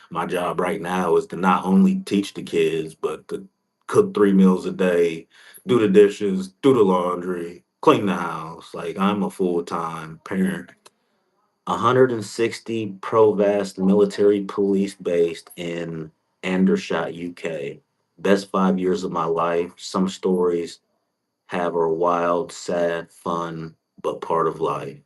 My job right now is to not only teach the kids, but to cook 3 meals a day, do the dishes, do the laundry, clean the house. Like I'm a full-time parent. 160 Provast military police based in Andershot, UK. Best 5 years of my life. Some stories have are wild, sad, fun, but part of life.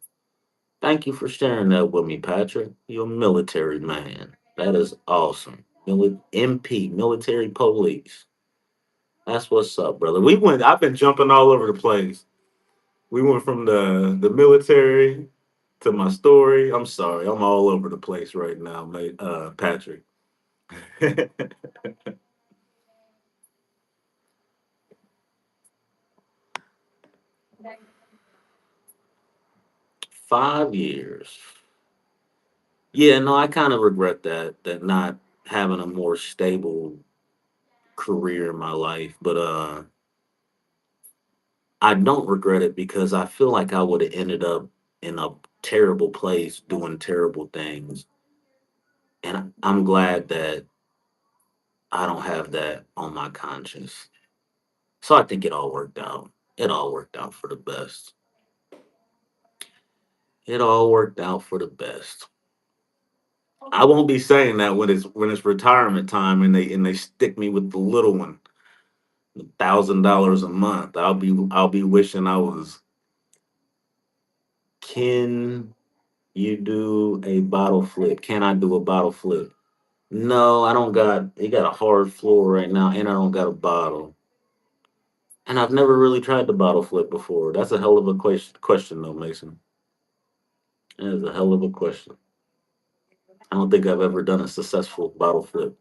Thank you for sharing that with me, Patrick. You're a military man. That is awesome. MP, military police. That's what's up, brother. I've been jumping all over the place. We went from the military to my story. I'm sorry. I'm all over the place right now, mate. Patrick. 5 years. Yeah, no, I kind of regret that not having a more stable career in my life, but I don't regret it because I feel like I would have ended up in a terrible place doing terrible things. And I'm glad that I don't have that on my conscience. So I think it all worked out. It all worked out for the best. It all worked out for the best. I won't be saying that when it's retirement time and they stick me with the little one, $1,000 a month. I'll be wishing I was. Can you do a bottle flip? Can I do a bottle flip? No, I don't got. It got a hard floor right now, and I don't got a bottle. And I've never really tried the bottle flip before. That's a hell of a question, though, Mason. That is a hell of a question. I don't think I've ever done a successful bottle flip.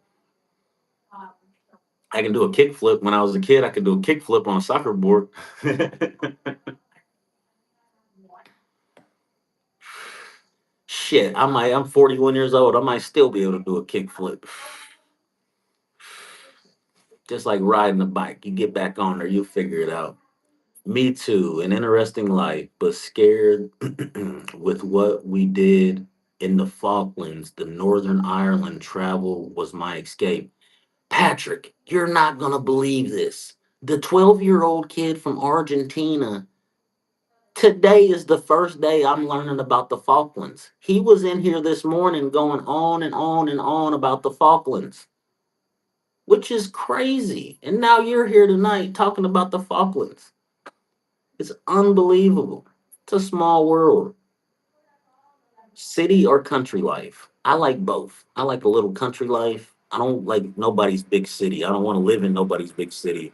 I can do a kick flip. When I was a kid, I could do a kick flip on a soccer board. Shit, I'm 41 years old. I might still be able to do a kick flip. Just like riding a bike. You get back on there, you'll figure it out. Me too. An interesting life, but scared with what we did in the Falklands. The Northern Ireland travel was my escape. Patrick, you're not going to believe this. The 12-year-old kid from Argentina, today is the first day I'm learning about the Falklands. He was in here this morning going on and on and on about the Falklands, which is crazy. And now you're here tonight talking about the Falklands. It's unbelievable. It's a small world. City or country life? I like both. I like a little country life. I don't like nobody's big city. I don't want to live in nobody's big city,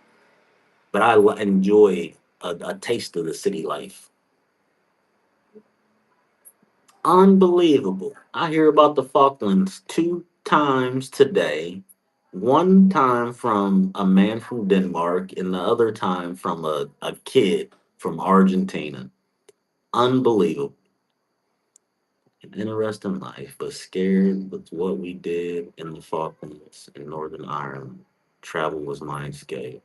but enjoy a taste of the city life. Unbelievable. I hear about the Falklands two times today. One time from a man from Denmark, and the other time from a kid from Argentina. Unbelievable. An interesting life, but scared with what we did in the Falklands in Northern Ireland. Travel was my escape.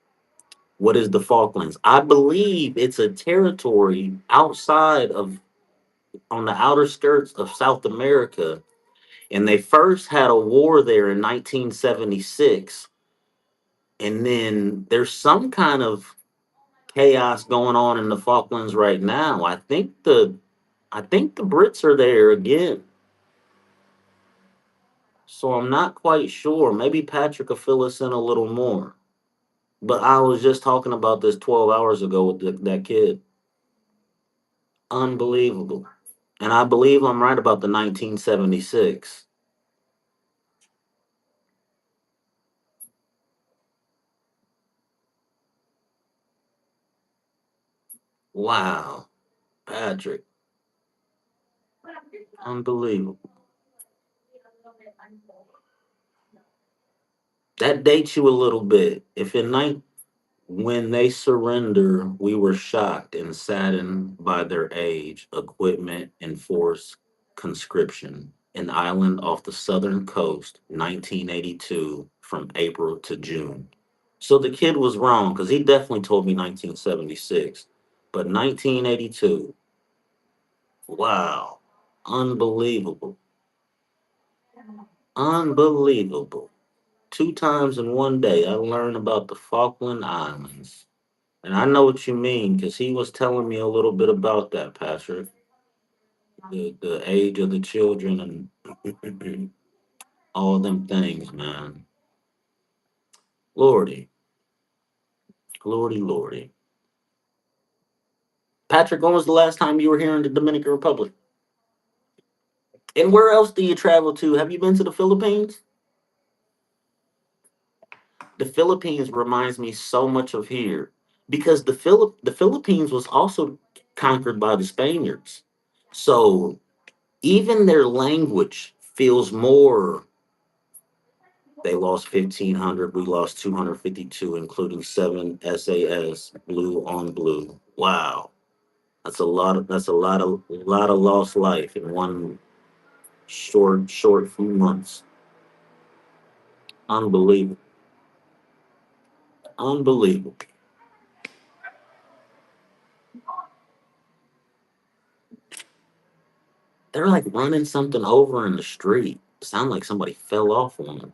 What is the Falklands? I believe it's a territory outside of, on the outer skirts of South America. And they first had a war there in 1976. And then there's some kind of chaos going on in the Falklands right now. I think the Brits are there again. So I'm not quite sure. Maybe Patrick will fill us in a little more. But I was just talking about this 12 hours ago with that kid. Unbelievable. And I believe I'm right about the 1976. Wow, Patrick. Unbelievable. That dates you a little bit. If in night when they surrender, we were shocked and saddened by their age, equipment, and forced conscription. An island off the southern coast, 1982, from April to June. So the kid was wrong because he definitely told me 1976. But 1982, wow, unbelievable. Unbelievable. Two times in one day, I learned about the Falkland Islands. And I know what you mean because he was telling me a little bit about that, Patrick. The age of the children and all them things, man. Lordy, lordy, lordy. Patrick, when was the last time you were here in the Dominican Republic? And where else do you travel to? Have you been to the Philippines? The Philippines reminds me so much of here because the Philippines was also conquered by the Spaniards. So even their language feels more. They lost 1,500. We lost 252, including seven SAS blue on blue. Wow, that's a lot of lost life in one short few months. Unbelievable, unbelievable. They're like running something over in the street. Sound like somebody fell off on them.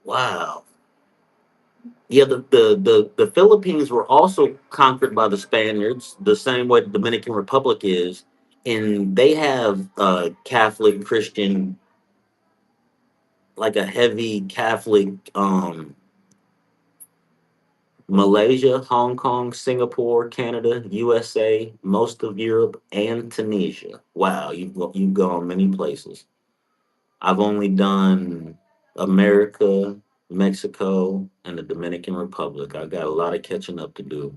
Wow. Yeah, the Philippines were also conquered by the Spaniards, the same way the Dominican Republic is, and they have Catholic Christian, like a heavy Catholic, Malaysia, Hong Kong, Singapore, Canada, USA, most of Europe, and Tunisia. Wow, you've gone many places. I've only done America, Mexico, and the Dominican Republic. I got a lot of catching up to do.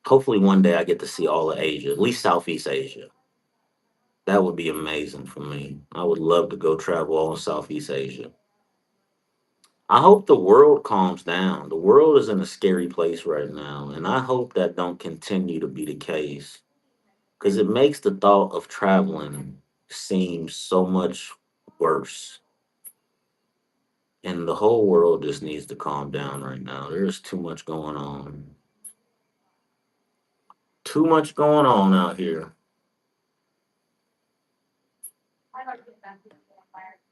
Hopefully, one day I get to see all of Asia, at least Southeast Asia. That would be amazing for me. I would love to go travel all in Southeast Asia. I hope the world calms down. The world is in a scary place right now, and I hope that don't continue to be the case because it makes the thought of traveling seem so much worse. And the whole world just needs to calm down right now. There's too much going on. Too much going on out here.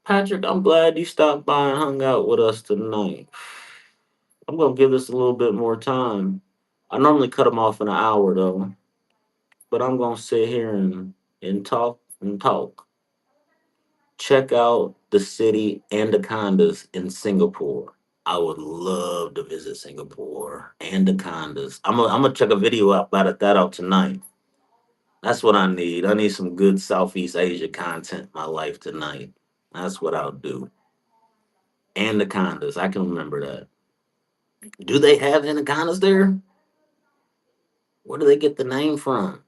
Patrick, I'm glad you stopped by and hung out with us tonight. I'm gonna give this a little bit more time. I normally cut them off in an hour though, but I'm gonna sit here and talk and talk. Check out the city Anacondas in Singapore. I would love to visit Singapore. Anacondas. I'm gonna check a video out about that out tonight. That's what I need. I need some good Southeast Asia content in my life tonight. That's what I'll do. Anacondas. I can remember that. Do they have anacondas there? Where do they get the name from?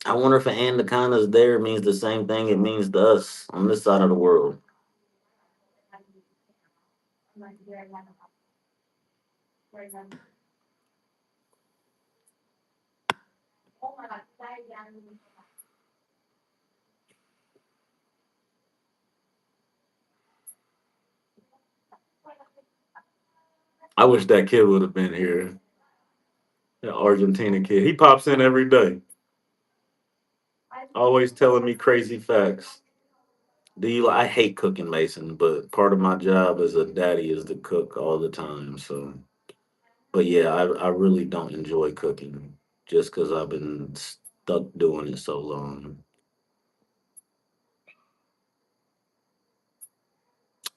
I wonder if an anaconda's there means the same thing it means to us on this side of the world. I wish that kid would have been here. The Argentina kid. He pops in every day, always telling me crazy facts. I hate cooking, Mason, but part of my job as a daddy is to cook all the time. So, but yeah, I really don't enjoy cooking just because I've been stuck doing it so long.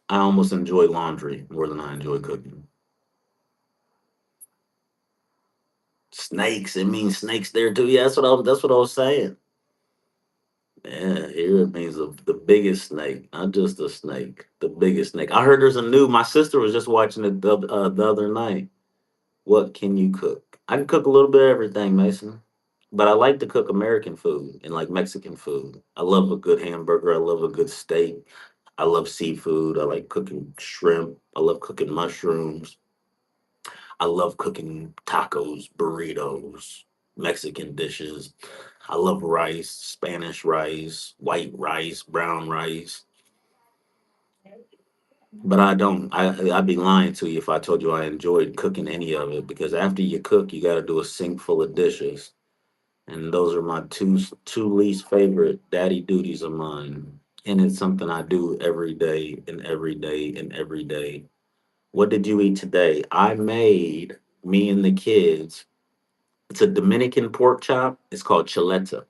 I almost enjoy laundry more than I enjoy cooking. Snakes, it means snakes there too. Yeah, that's what I was saying. Yeah, here it means the biggest snake, not just a snake, the biggest snake. I heard there's a new. My sister was just watching it the other night. What can you cook? I can cook a little bit of everything, Mason. But I like to cook American food and like Mexican food. I love a good hamburger. I love a good steak. I love seafood. I like cooking shrimp. I love cooking mushrooms. I love cooking tacos, burritos, Mexican dishes. I love rice, Spanish rice, white rice, brown rice. But I don't. I'd be lying to you if I told you I enjoyed cooking any of it because after you cook, you got to do a sink full of dishes, and those are my two least favorite daddy duties of mine. And it's something I do every day and every day and every day. What did you eat today? I made me and the kids. It's a Dominican pork chop. It's called chuleta.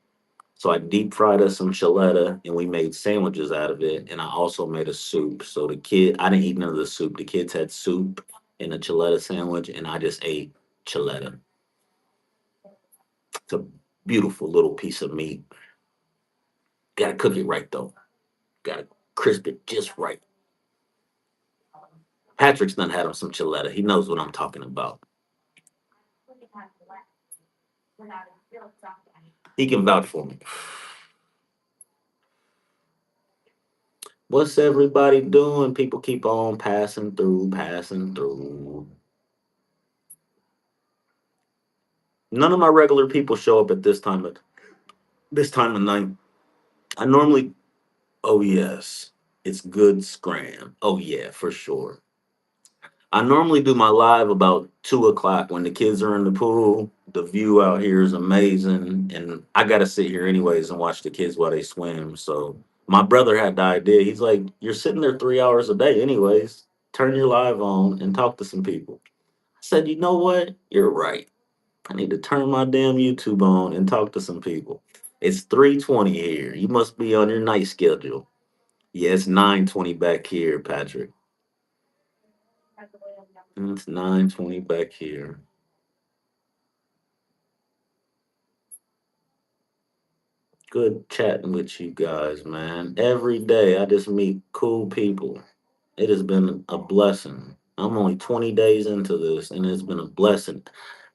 So I deep fried us some chiletta and we made sandwiches out of it. And I also made a soup. So I didn't eat none of the soup. The kids had soup and a chiletta sandwich, and I just ate chiletta. It's a beautiful little piece of meat. Gotta cook it right though. Gotta crisp it just right. Patrick's done had him some chiletta. He knows what I'm talking about. He can vouch for me. What's everybody doing? People keep on passing through, passing through. None of my regular people show up at this time of night. I normally, oh yes, it's good scram. Oh yeah, for sure. I normally do my live about 2 o'clock when the kids are in the pool. The view out here is amazing, and I gotta sit here anyways and watch the kids while they swim. So my brother had the idea. He's like, "You're sitting there 3 hours a day, anyways. Turn your live on and talk to some people." I said, "You know what? You're right. I need to turn my damn YouTube on and talk to some people." It's 3:20 here. You must be on your night schedule. Yeah, it's 9:20 back here, Patrick. It's 9:20 back here. Good chatting with you guys, man. Every day I just meet cool people. It has been a blessing. I'm only 20 days into this and it's been a blessing.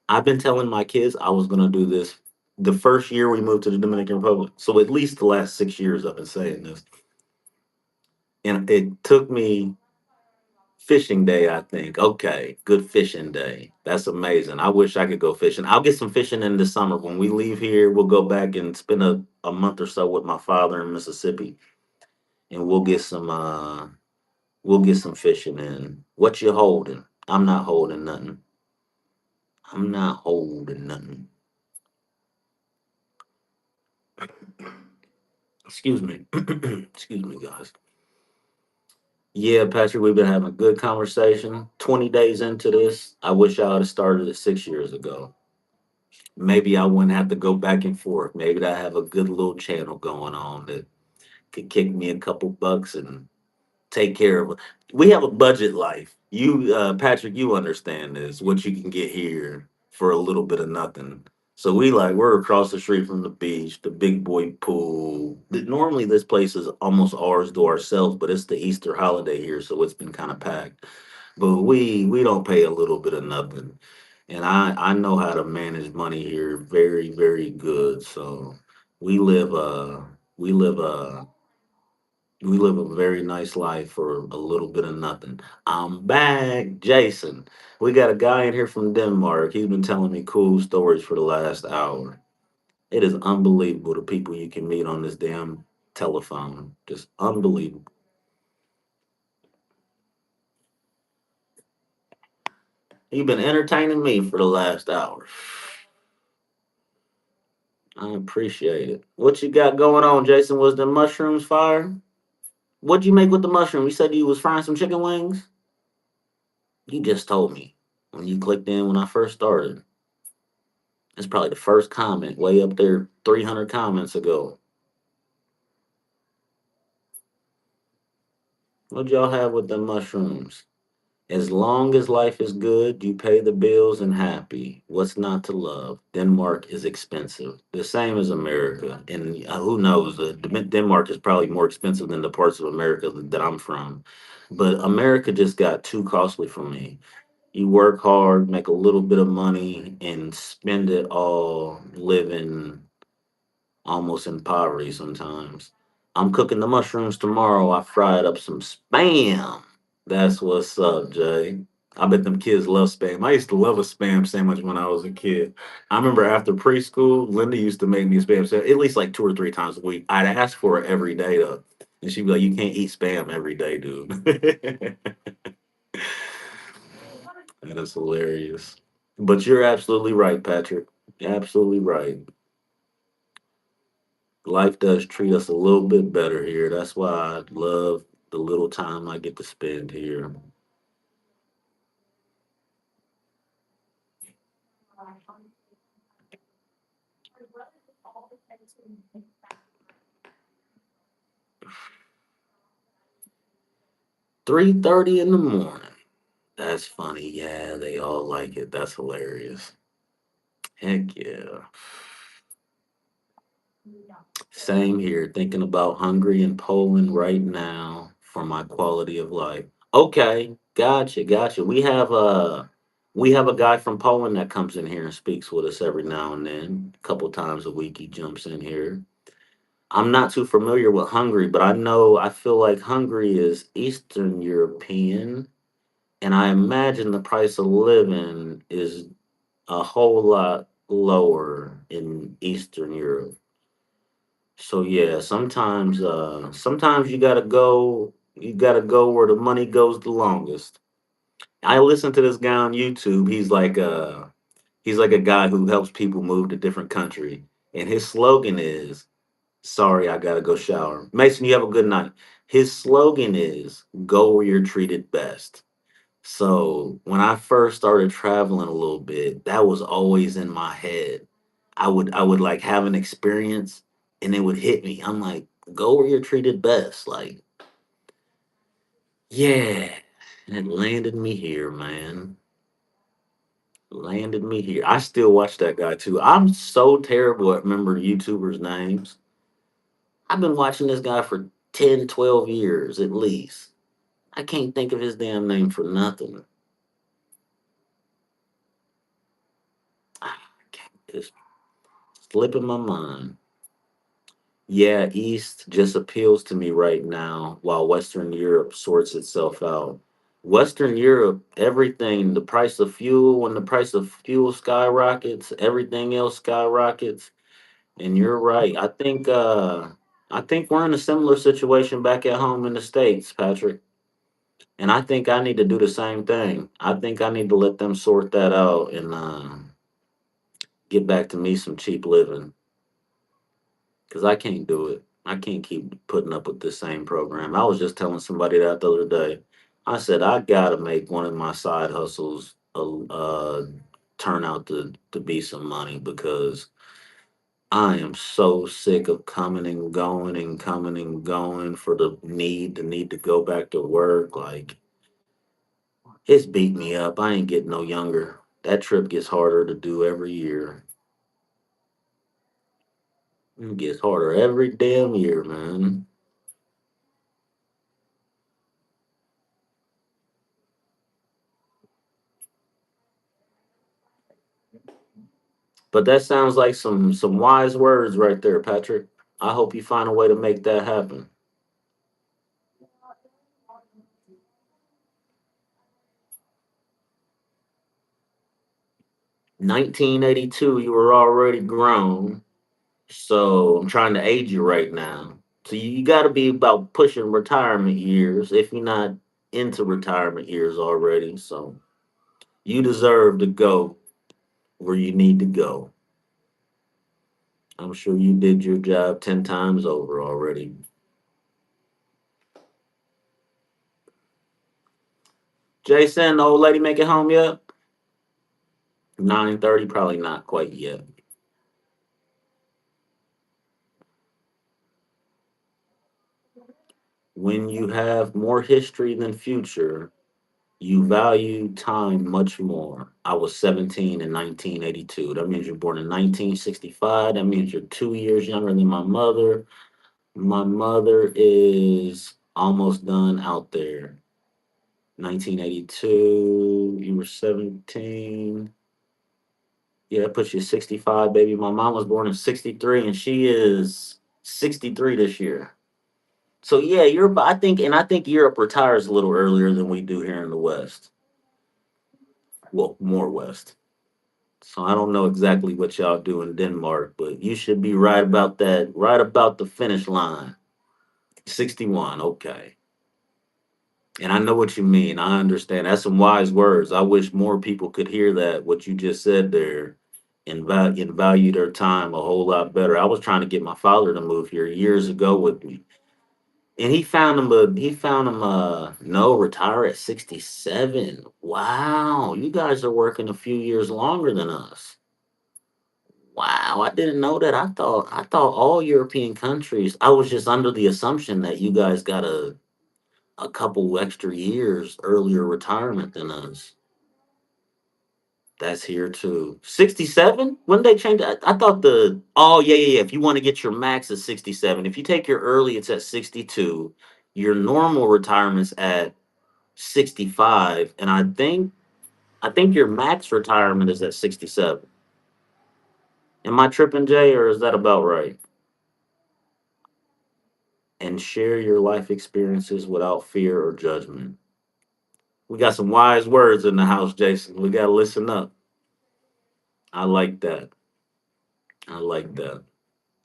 I've been telling my kids I was going to do this the first year we moved to the Dominican Republic. So at least the last 6 years I've been saying this. And it took me fishing day, I think. Okay, good fishing day. That's amazing. I wish I could go fishing. I'll get some fishing in the summer. When we leave here, we'll go back and spend a month or so with my father in Mississippi, and we'll get some fishing in. What you holding? I'm not holding nothing. I'm not holding nothing. Excuse me. Excuse me, guys. Yeah, Patrick, we've been having a good conversation. 20 days into this, I wish I would have started it 6 years ago. Maybe I wouldn't have to go back and forth. Maybe I have a good little channel going on that could kick me a couple bucks and take care of it. We have a budget life. Patrick, you understand this. What you can get here for a little bit of nothing. So we're across the street from the beach, the big boy pool. Normally this place is almost ours to ourselves, but it's the Easter holiday here, so it's been kind of packed. But we don't pay a little bit of nothing, and I know how to manage money here very good. So we live we live we live a very nice life for a little bit of nothing. I'm back, Jason. We got a guy in here from Denmark. He's been telling me cool stories for the last hour. It is unbelievable the people you can meet on this damn telephone. Just unbelievable. You've been entertaining me for the last hour. I appreciate it. What you got going on, Jason? Was the mushrooms fire? What'd you make with the mushroom? You said you was frying some chicken wings? You just told me when you clicked in when I first started. That's probably the first comment, way up there, 300 comments ago. What y'all have with the mushrooms? As long as life is good, you pay the bills and happy. What's not to love? Denmark is expensive, the same as America. And who knows? Denmark is probably more expensive than the parts of America that I'm from. But America just got too costly for me. You work hard, make a little bit of money, and spend it all living almost in poverty sometimes. I'm cooking the mushrooms tomorrow. I fried up some spam. That's what's up, Jay. I bet them kids love spam. I used to love a spam sandwich when I was a kid. I remember after preschool, Linda used to make me a spam sandwich at least like 2 or 3 times a week. I'd ask for it every day though. And she'd be like, "You can't eat spam every day, dude." That is hilarious. But you're absolutely right, Patrick. Absolutely right. Life does treat us a little bit better here. That's why I love the little time I get to spend here. 3:30 in the morning. That's funny. Yeah, they all like it. That's hilarious. Heck yeah. Same here. Thinking about Hungary and Poland right now for my quality of life. Okay, gotcha. We have a guy from Poland that comes in here and speaks with us every now and then. A couple times a week he jumps in here. I'm not too familiar with Hungary, but I feel like Hungary is Eastern European, and I imagine the price of living is a whole lot lower in Eastern Europe. So yeah, sometimes you gotta go where the money goes the longest. I listen to this guy on YouTube. He's like a guy who helps people move to different country, and his slogan is "Sorry, I gotta go shower." Mason, you have a good night. His slogan is "Go where you're treated best." So when I first started traveling a little bit, that was always in my head. I would like have an experience and it would hit me. I'm like, go where you're treated best. Like, yeah. And it landed me here, man. Landed me here. I still watch that guy too. I'm so terrible at remembering YouTubers' names. I've been watching this guy for 10, 12 years at least. I can't think of his damn name for nothing. Ah, it's slipping my mind. Yeah, East just appeals to me right now while Western Europe sorts itself out. Western Europe, everything, the price of fuel, when the price of fuel skyrockets, everything else skyrockets. And you're right. I think we're in a similar situation back at home in the States, Patrick. And I think I need to do the same thing. I think I need to let them sort that out and get back to me some cheap living because I can't do it. I can't keep putting up with this same program. I was just telling somebody that the other day. I said I gotta make one of my side hustles turn out to be some money because I am so sick of coming and going and coming and going for the need to go back to work. Like it's beat me up. I ain't getting no younger. That trip gets harder to do every year. It gets harder every damn year, man. But that sounds like some wise words right there, Patrick. I hope you find a way to make that happen. 1982, you were already grown. So I'm trying to age you right now. So you got to be about pushing retirement years if you're not into retirement years already. So you deserve to go where you need to go. I'm sure you did your job 10 times over already. Jason, the old lady make it home yet? 9:30, probably not quite yet. When you have more history than future, you value time much more. I was 17 in 1982. That means you're born in 1965. That means you're 2 years younger than my mother. My mother is almost done out there. 1982, you were 17. Yeah, that puts you 65, baby. My mom was born in 63 and she is 63 this year. So yeah, I think Europe retires a little earlier than we do here in the West. Well, more West. So I don't know exactly what y'all do in Denmark, but you should be right about the finish line. 61, okay. And I know what you mean. I understand. That's some wise words. I wish more people could hear that, what you just said there, and value their time a whole lot better. I was trying to get my father to move here years ago with me. And he found him no, retire at 67. Wow, you guys are working a few years longer than us. Wow, I didn't know that. I thought all European countries. I was just under the assumption that you guys got a couple extra years earlier retirement than us. That's here too. 67? When did they change that? I thought the oh yeah, yeah, yeah. If you want to get your max at 67. If you take your early, it's at 62. Your normal retirement's at 65. And I think your max retirement is at 67. Am I tripping, Jay, or is that about right? And share your life experiences without fear or judgment. We got some wise words in the house, Jason. We got to listen up. I like that. I like that.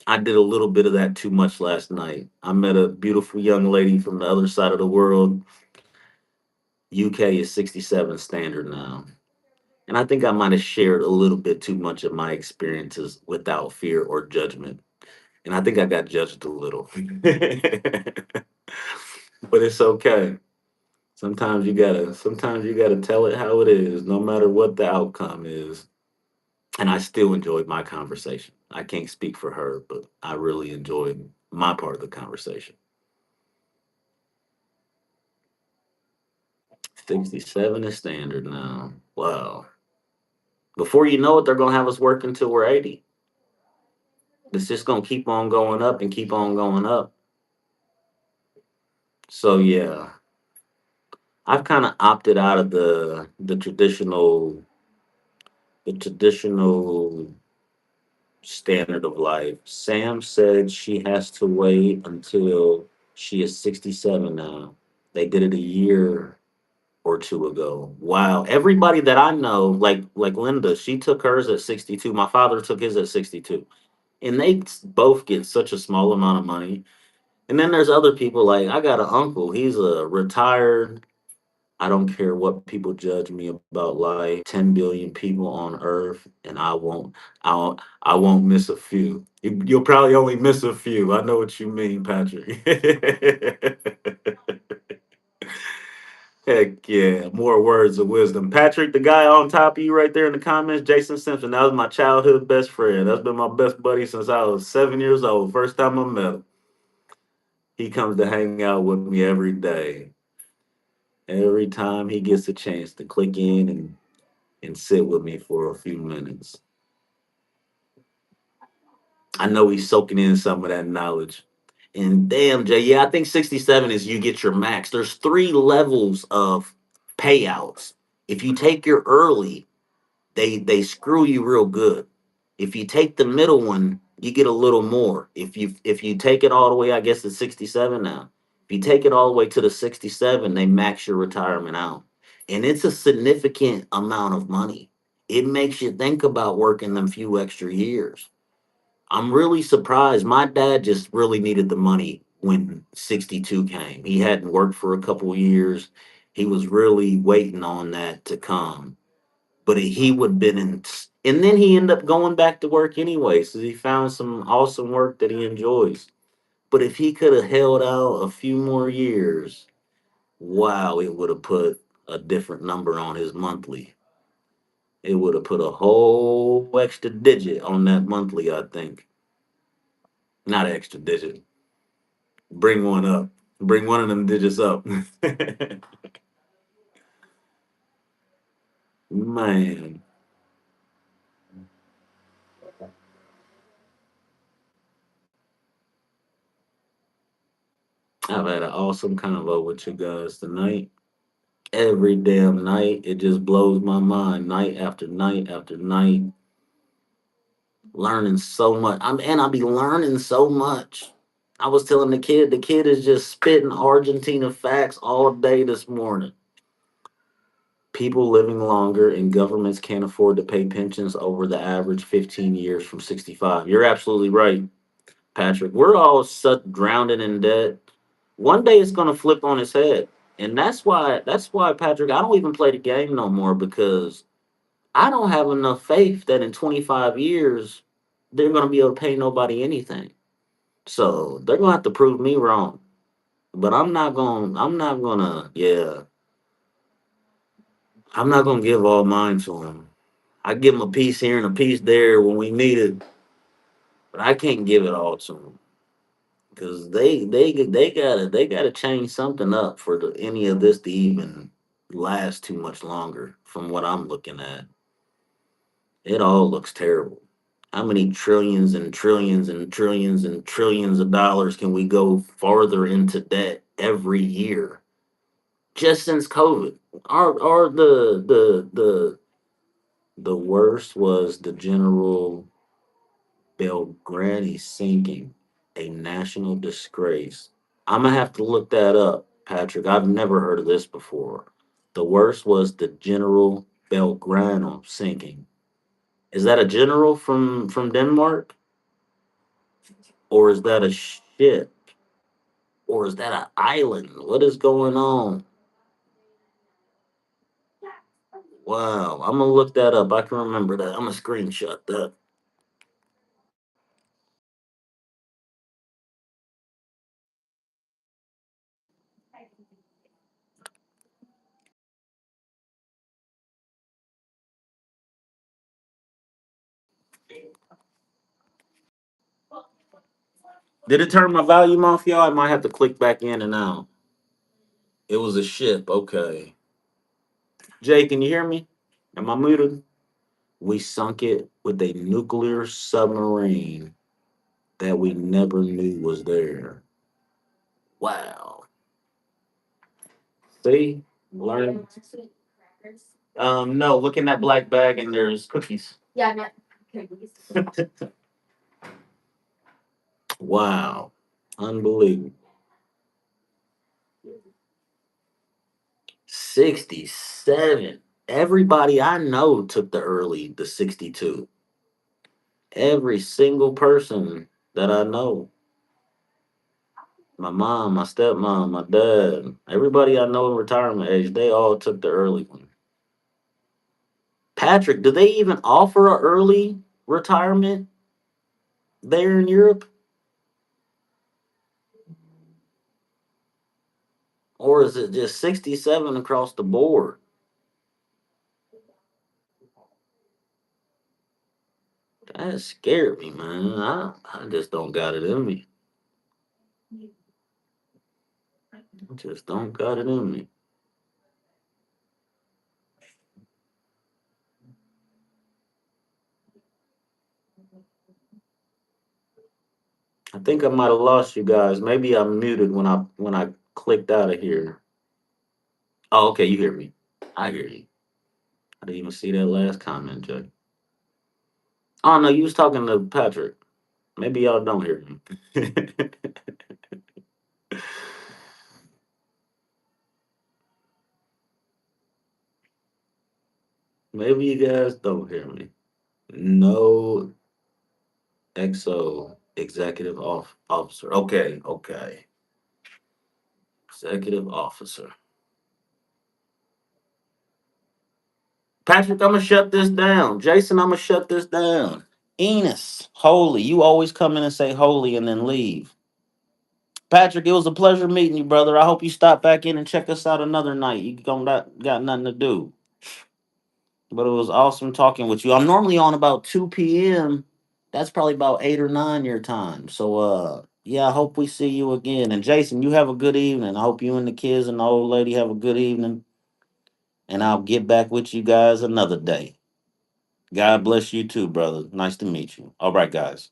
I did a little bit of that too much last night. I met a beautiful young lady from the other side of the world. UK is 67 standard now. And I think I might have shared a little bit too much of my experiences without fear or judgment. And I think I got judged a little. But it's okay. Sometimes you gotta tell it how it is, no matter what the outcome is. And I still enjoyed my conversation. I can't speak for her, but I really enjoyed my part of the conversation. 67 is standard now. Wow. Before you know it, they're gonna have us work until we're 80. It's just gonna keep on going up and keep on going up. So yeah, I've kind of opted out of the traditional standard of life. Sam said she has to wait until she is 67 now. They did it a year or two ago. Wow. Everybody that I know, like Linda, she took hers at 62. My father took his at 62. And both get such a small amount of money. And then there's other people like I got an uncle. He's a retired I don't care what people judge me about life. 10 billion people on earth, and I won't miss a few. You'll probably only miss a few. I know what you mean, Patrick. Heck yeah. More words of wisdom. Patrick, the guy on top of you right there in the comments, Jason Simpson, that was my childhood best friend. That's been my best buddy since I was 7 years old. First time I met him. He comes to hang out with me every day. Every time he gets a chance to click in and sit with me for a few minutes. I know he's soaking in some of that knowledge. And damn, Jay, yeah, I think 67 is you get your max. There's three levels of payouts. If you take your early, they screw you real good. If you take the middle one, you get a little more. If you take it all the way, I guess it's 67 now. If you take it all the way to the 67, they max your retirement out. And it's a significant amount of money. It makes you think about working them few extra years. I'm really surprised. My dad just really needed the money when 62 came. He hadn't worked for a couple years. He was really waiting on that to come, but he would have been in. And then he ended up going back to work anyway, so he found some awesome work that he enjoys. But if he could have held out a few more years, wow, it would have put a different number on his monthly. It would have put a whole extra digit on that monthly, I think. Not an extra digit. Bring one up. Bring one of them digits up. Man, I've had an awesome convo with you guys tonight. Every damn night. It just blows my mind night after night after night. Learning so much. I be learning so much. I was telling the kid is just spitting Argentina facts all day this morning. People living longer and governments can't afford to pay pensions over the average 15 years from 65. You're absolutely right, Patrick. We're all such drowned in debt. One day it's gonna flip on its head. And that's why, Patrick, I don't even play the game no more because I don't have enough faith that in 25 years they're going to be able to pay nobody anything. So they're going to have to prove me wrong. But I'm not going to give all mine to them. I give them a piece here and a piece there when we need it, but I can't give it all to them because they gotta change something up for any of this to even last too much longer. From what I'm looking at, it all looks terrible. How many trillions and trillions and trillions and trillions of dollars can we go farther into debt every year? Just since COVID. Or the worst was the General Belgrani sinking, a national disgrace. I'm gonna have to look that up, Patrick. I've never heard of this before. The worst was the General Belgrano sinking. Is that a general from Denmark? Or is that a ship? Or is that an island? What is going on? Wow, I'm gonna look that up. I can remember that. I'm gonna screenshot that. Did it turn my volume off, y'all? I might have to click back in and out. It was a ship. Okay. Jay, can you hear me? Am I muted? We sunk it with a nuclear submarine that we never knew was there. Wow. See? Learn. No, look in that black bag and there's cookies. Wow. Unbelievable. 67. Everybody I know took the 62. Every single person that I know. My mom, my stepmom, my dad, everybody I know in retirement age, they all took the early one. Patrick, do they even offer a early retirement there in Europe? Or is it just 67 across the board? That scared me, man. I just don't got it in me. I just don't got it in me. I think I might have lost you guys. Maybe I'm muted when I clicked out of here. Oh, okay, you hear me. I hear you. I didn't even see that last comment, Jay. Oh no, you was talking to Patrick. Maybe y'all don't hear me. Maybe you guys don't hear me. No XO executive officer. Okay, okay. Executive officer. Patrick, I'm gonna shut this down. Jason, I'm gonna shut this down. Enos, holy. You always come in and say holy and then leave. Patrick, it was a pleasure meeting you, brother. I hope you stop back in and check us out another night. You don't got nothing to do. But it was awesome talking with you. I'm normally on about 2 p.m. That's probably about 8 or 9 your time. So yeah, I hope we see you again. And Jason, you have a good evening. I hope you and the kids and the old lady have a good evening. And I'll get back with you guys another day. God bless you too, brother. Nice to meet you. All right, guys.